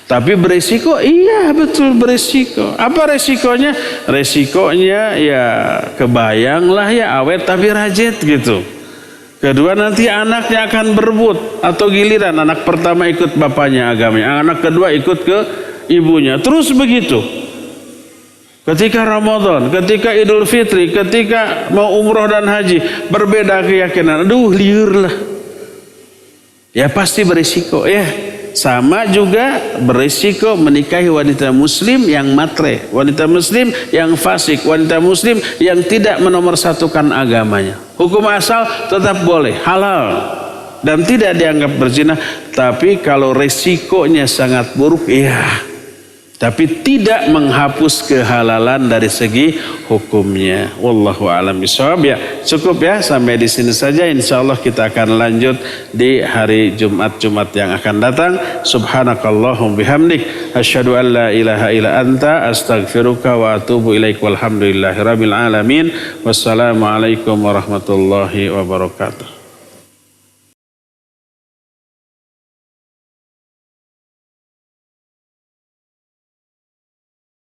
Tapi berisiko, iya betul berisiko. Apa resikonya? Resikonya ya kebayanglah ya awet tapi rajit gitu. Kedua, nanti anaknya akan berebut atau giliran anak pertama ikut bapaknya agamanya, anak kedua ikut ke ibunya. Terus begitu. Ketika Ramadan, ketika Idul Fitri, ketika mau umroh dan haji, berbeda keyakinan. Aduh, liur lah. Ya pasti berisiko ya. Sama juga berisiko menikahi wanita muslim yang matre, wanita muslim yang fasik, wanita muslim yang tidak menomorsatukan agamanya. Hukum asal tetap boleh, halal dan tidak dianggap berzina. Tapi kalau resikonya sangat buruk, ya. Tapi tidak menghapus kehalalan dari segi hukumnya. Wallahu a'lam bishawab. Ya, cukup ya sampai di sini saja. Insyaallah kita akan lanjut di hari Jumat yang akan datang. Subhanakallahumma bihamdik asyhadu an la ilaha illa anta astaghfiruka wa atubu ilaik. Walhamdulillahirabbil alamin. Wassalamualaikum warahmatullahi wabarakatuh.